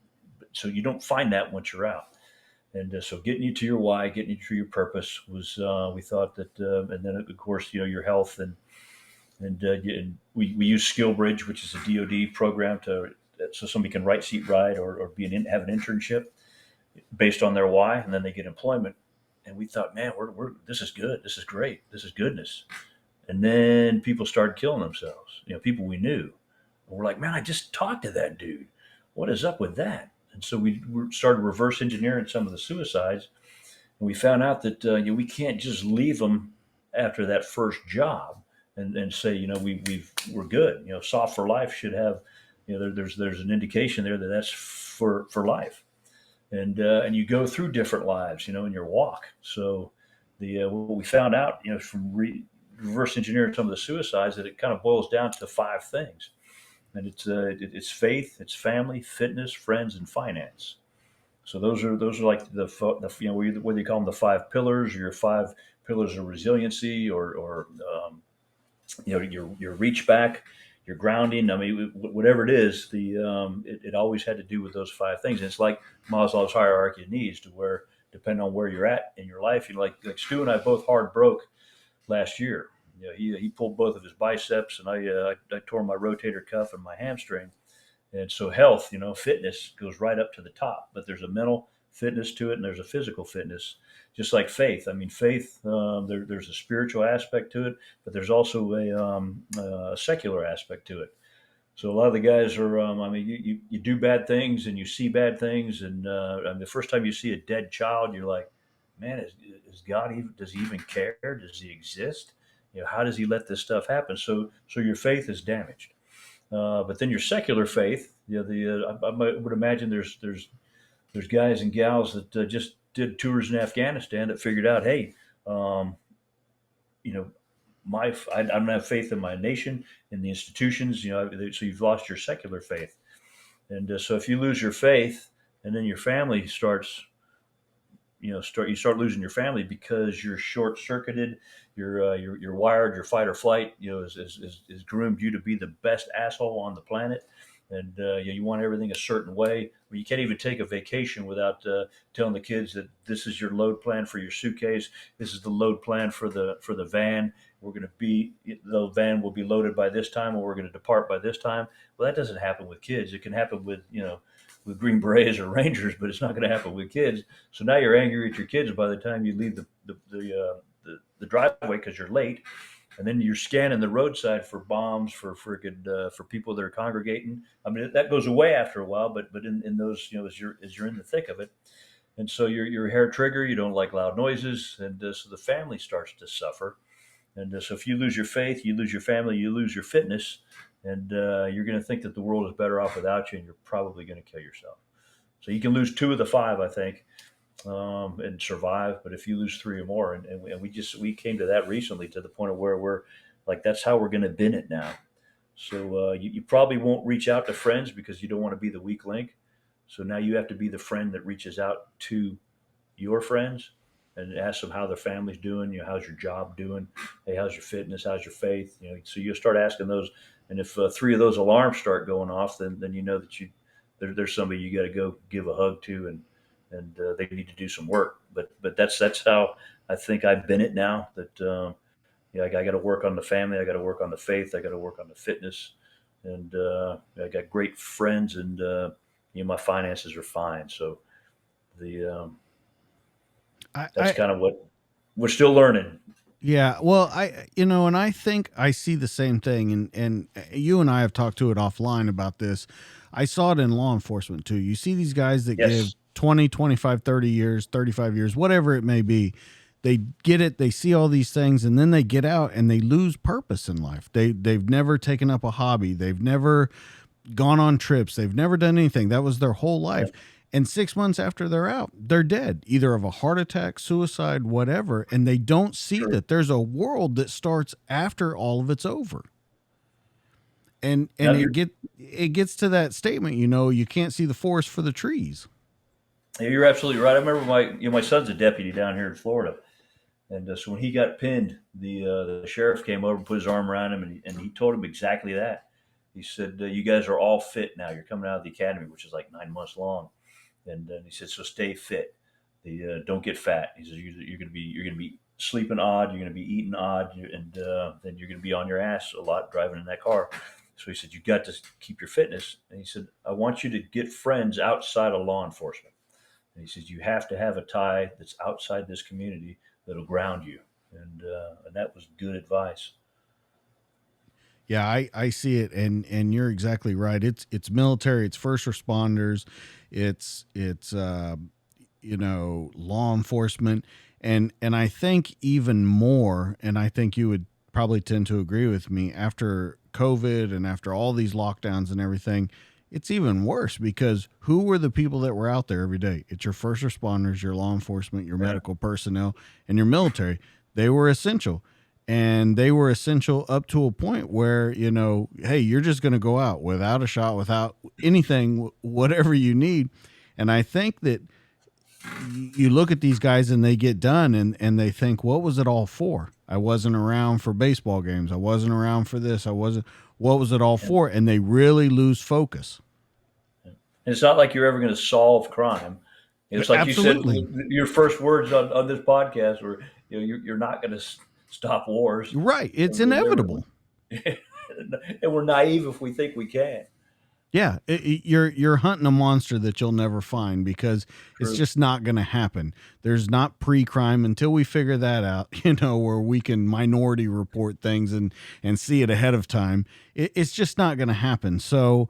you don't find that once you're out. And so getting you to your why, getting you to your purpose was we thought that, and then of course your health and we use Skill Bridge, which is a DoD program so somebody can write seat ride or have an internship based on their why, and then they get employment. And we thought, man, we're this is good, this is great, this is goodness. And then people started killing themselves. People we knew. And we're like, man, I just talked to that dude. What is up with that? And so we started reverse engineering some of the suicides, and we found out that we can't just leave them after that first job and say we're good. Soft for Life should have there's an indication there that that's for life, and you go through different lives in your walk. So what we found out from reverse engineering some of the suicides that it kind of boils down to 5 things. And it's faith, it's family, fitness, friends, and finance. So those are like the whether you call them the 5 pillars or your 5 pillars of resiliency or your reach back, your grounding. I mean, whatever it is, it always had to do with those 5 things. And it's like Maslow's hierarchy of needs, to where depending on where you're at in your life, like Stu and I both hard broke last year. He pulled both of his biceps, and I tore my rotator cuff and my hamstring. And so health, fitness goes right up to the top. But there's a mental fitness to it, and there's a physical fitness, just like faith. I mean, faith, there's a spiritual aspect to it, but there's also a secular aspect to it. So a lot of the guys are, you do bad things and you see bad things. And the first time you see a dead child, you're like, man, is God even, does he even care? Does he exist? How does he let this stuff happen? So your faith is damaged. But then your secular faith, I would imagine there's guys and gals that just did tours in Afghanistan that figured out, hey, you know, I don't have faith in my nation, in the institutions, so you've lost your secular faith. And so if you lose your faith, and then your family starts, you start losing your family because you're short circuited, you're wired, your fight or flight, is groomed you to be the best asshole on the planet, and you want everything a certain way. You can't even take a vacation without telling the kids that this is your load plan for your suitcase, this is the load plan for the van. The van will be loaded by this time, or we're going to depart by this time. Well, that doesn't happen with kids. It can happen with with Green Berets or Rangers, but it's not going to happen with kids. So now you're angry at your kids by the time you leave the driveway because you're late, and then you're scanning the roadside for bombs, for people that are congregating. I mean, that goes away after a while, but in those, as you're in the thick of it, and so you're a hair trigger. You don't like loud noises, and so the family starts to suffer. And so if you lose your faith, you lose your family, you lose your fitness, and you're going to think that the world is better off without you, and you're probably going to kill yourself. So you can lose 2 of the 5, I think, and survive. But if you lose 3 or more, and we came to that recently, to the point of where we're like, that's how we're going to bin it now. So you probably won't reach out to friends because you don't want to be the weak link. So now you have to be the friend that reaches out to your friends and ask them how their family's doing. How's your job doing? Hey, how's your fitness? How's your faith? So you start asking those. And if 3 of those alarms start going off, then you know that there's somebody you got to go give a hug to, and they need to do some work. But that's how I think I've been it now. That I got to work on the family, I got to work on the faith, I got to work on the fitness, and I got great friends, and my finances are fine. So that's kind of what we're still learning. Yeah, well, and I think I see the same thing, and you and I have talked to it offline about this. I saw it in law enforcement too. You see these guys that Yes. give 20, 25, 30 years, 35 years, whatever it may be. They get it, they see all these things, and then they get out and they lose purpose in life. They've never taken up a hobby. They've never gone on trips. They've never done anything. That was their whole life. Yeah. And 6 months after they're out, they're dead, either of a heart attack, suicide, whatever. And they don't see Sure. that there's a world that starts after all of it's over. And Now, it gets to that statement, you can't see the forest for the trees. Yeah, you're absolutely right. I remember my son's a deputy down here in Florida, and so when he got pinned, the sheriff came over and put his arm around him, and he told him exactly that. He said, "You guys are all fit now. You're coming out of the academy, which is like 9 months long." And he said, "So stay fit. Don't get fat." He says, you're gonna be sleeping odd. You're gonna be eating odd, and then you're gonna be on your ass a lot driving in that car." So he said, "You got to keep your fitness." And he said, "I want you to get friends outside of law enforcement." And he says, "You have to have a tie that's outside this community that'll ground you." And that was good advice. Yeah, I see it, and you're exactly right. It's military, it's first responders, it's law enforcement, and I think even more, and I think you would probably tend to agree with me after COVID and after all these lockdowns and everything, it's even worse because who were the people that were out there every day? It's your first responders, your law enforcement, your medical personnel, and your military. They were essential. And they were essential up to a point where, hey, you're just going to go out without a shot, without anything, whatever you need. And I think that you look at these guys and they get done and they think, what was it all for? I wasn't around for baseball games. I wasn't around for this. What was it all for? And they really lose focus. And it's not like you're ever going to solve crime. It's like Absolutely. you said, your first words on this podcast were, you're not going to stop wars. Right. It's inevitable. And we're naive if we think we can. Yeah, you're hunting a monster that you'll never find because it's just not going to happen. There's not pre-crime until we figure that out, where we can minority report things and see it ahead of time. It's just not going to happen. So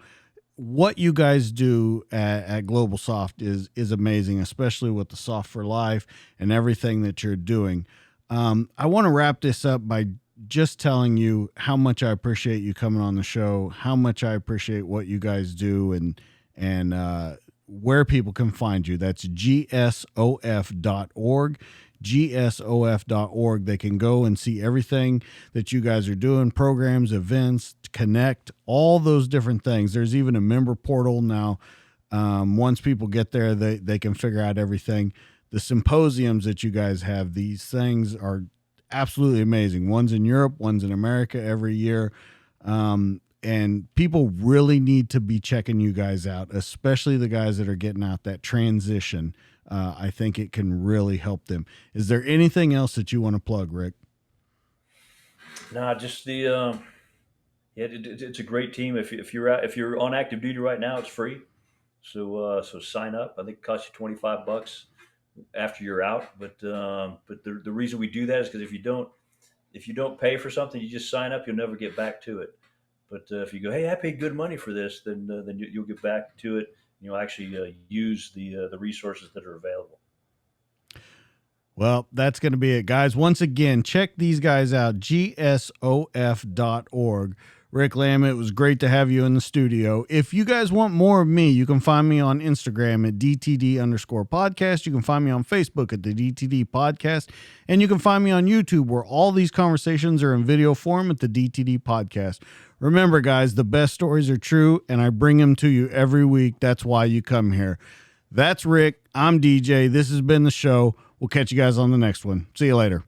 what you guys do at Global Soft is amazing, especially with the Soft for Life and everything that you're doing. I want to wrap this up by just telling you how much I appreciate you coming on the show, how much I appreciate what you guys do, and where people can find you. That's gsof.org, gsof.org. They can go and see everything that you guys are doing, programs, events, connect, all those different things. There's even a member portal now. Once people get there, they can figure out everything. The symposiums that you guys have, these things are absolutely amazing. One's in Europe, one's in America every year. And people really need to be checking you guys out, especially the guys that are getting out that transition. I think it can really help them. Is there anything else that you want to plug, Rick? No, just it's a great team. If you're on active duty right now, it's free. So sign up. I think it costs you $25 after you're out. But the reason we do that is because if you don't pay for something, you just sign up, you'll never get back to it. But if you go, hey, I paid good money for this, then you'll get back to it. And you'll actually use the resources that are available. Well, that's going to be it, guys. Once again, check these guys out, gsof.org. Rick Lamb, it was great to have you in the studio. If you guys want more of me, you can find me on Instagram at DTD_podcast. You can find me on Facebook at the DTD podcast. And you can find me on YouTube where all these conversations are in video form at the DTD podcast. Remember, guys, the best stories are true, and I bring them to you every week. That's why you come here. That's Rick. I'm DJ. This has been the show. We'll catch you guys on the next one. See you later.